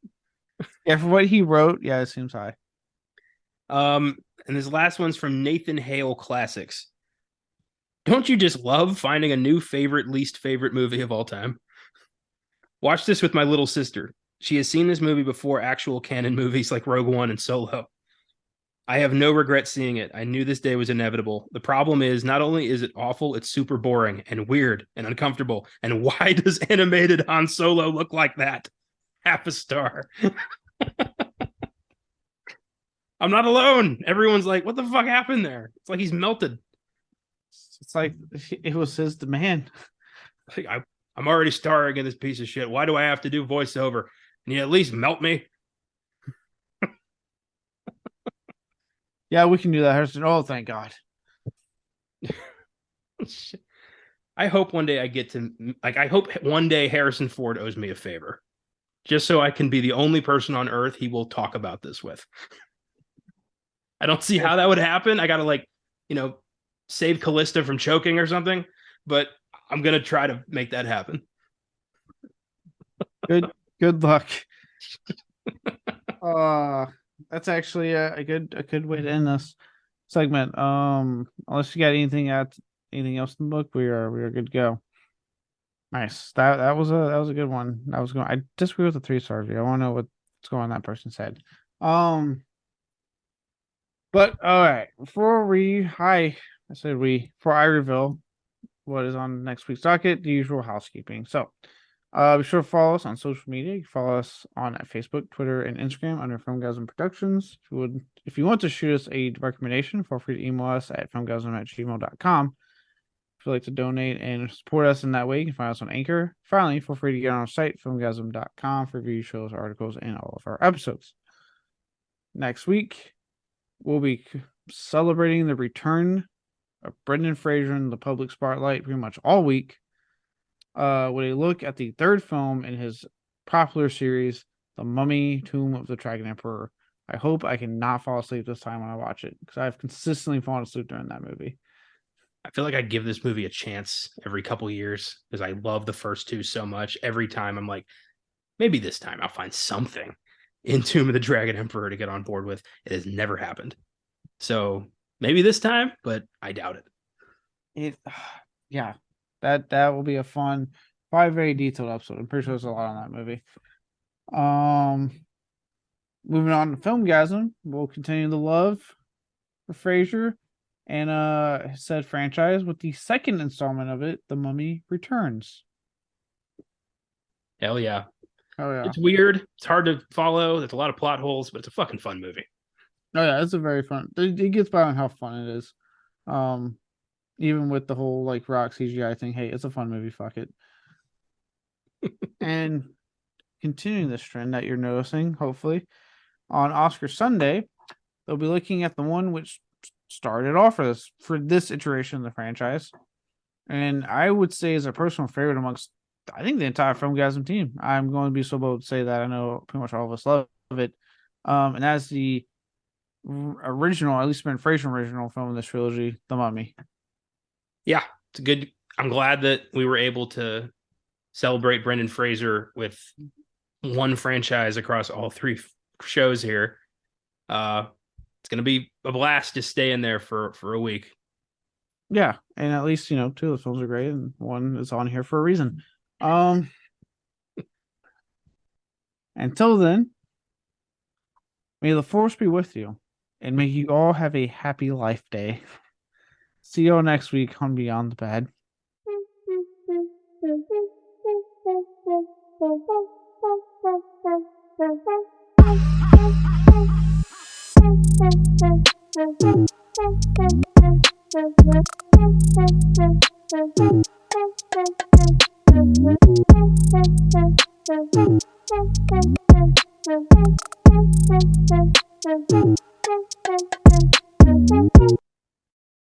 Yeah, for what he wrote, yeah, it seems high. And this last one's from Nathan Hale Classics. Don't you just love finding a new favorite, least favorite movie of all time? Watch this with my little sister. She has seen this movie before actual canon movies like Rogue One and Solo. I have no regret seeing it. I knew this day was inevitable. The problem is, not only is it awful, it's super boring and weird and uncomfortable. And why does animated Han Solo look like that? Half a star. I'm not alone. Everyone's like, what the fuck happened there? It's like he's melted. It's like it was his demand. Like, I'm already starring in this piece of shit. Why do I have to do voiceover? Can you at least melt me? Yeah, we can do that, Harrison. Oh, thank God. I hope one day I hope one day Harrison Ford owes me a favor. Just so I can be the only person on earth he will talk about this with. I don't see how that would happen. I gotta save Callista from choking or something, but I'm gonna try to make that happen. Good luck. That's actually a good way to end this segment. Unless you got anything else in the book, we are good to go. Nice. That was a good one. I disagree with the 3-star review. I want to know what's going on that person said. But all right, before I reveal what is on next week's docket, the usual housekeeping. So be sure to follow us on social media. You can follow us on Facebook, Twitter, and Instagram under FILMGAZM Productions. If you want to shoot us a recommendation, feel free to email us at filmgazm@gmail.com. If you'd like to donate and support us in that way, you can find us on Anchor. Finally, feel free to get on our site, filmgazm.com, for review shows, articles, and all of our episodes. Next week, we'll be celebrating the return of Brendan Fraser in the public spotlight pretty much all week, with a look at the 3rd film in his popular series, The Mummy: Tomb of the Dragon Emperor. I hope I can not fall asleep this time when I watch it, because I've consistently fallen asleep during that movie. I feel like I give this movie a chance every couple years because I love the first 2 so much. Every time I'm like, maybe this time I'll find something. in Tomb of the Dragon Emperor to get on board with. It has never happened. So maybe this time, but I doubt it. Yeah, that will be a fun, probably very detailed episode. I'm pretty sure there's a lot on that movie. Moving on to Filmgasm, we'll continue the love for Frasier and said franchise with the second installment of it, The Mummy Returns. Hell yeah. Oh yeah. It's weird. It's hard to follow. There's a lot of plot holes, but it's a fucking fun movie. Oh yeah, it's a very fun. It gets by on how fun it is. Even with the whole like rock CGI thing, hey, it's a fun movie. Fuck it. And continuing this trend that you're noticing, hopefully, on Oscar Sunday, they'll be looking at the one which started off for this iteration of the franchise, and I would say is a personal favorite amongst, I think, the entire Filmgasm team. I'm going to be so bold to say that I know pretty much all of us love it. And that's the original, at least Brendan Fraser original film in this trilogy, The Mummy. Yeah, it's a good. I'm glad that we were able to celebrate Brendan Fraser with one franchise across all three shows here. It's gonna be a blast to stay in there for a week. Yeah, and at least, two of the films are great, and one is on here for a reason. Until then, may the force be with you, and may you all have a happy life day. See you all next week on Beyond the Bad.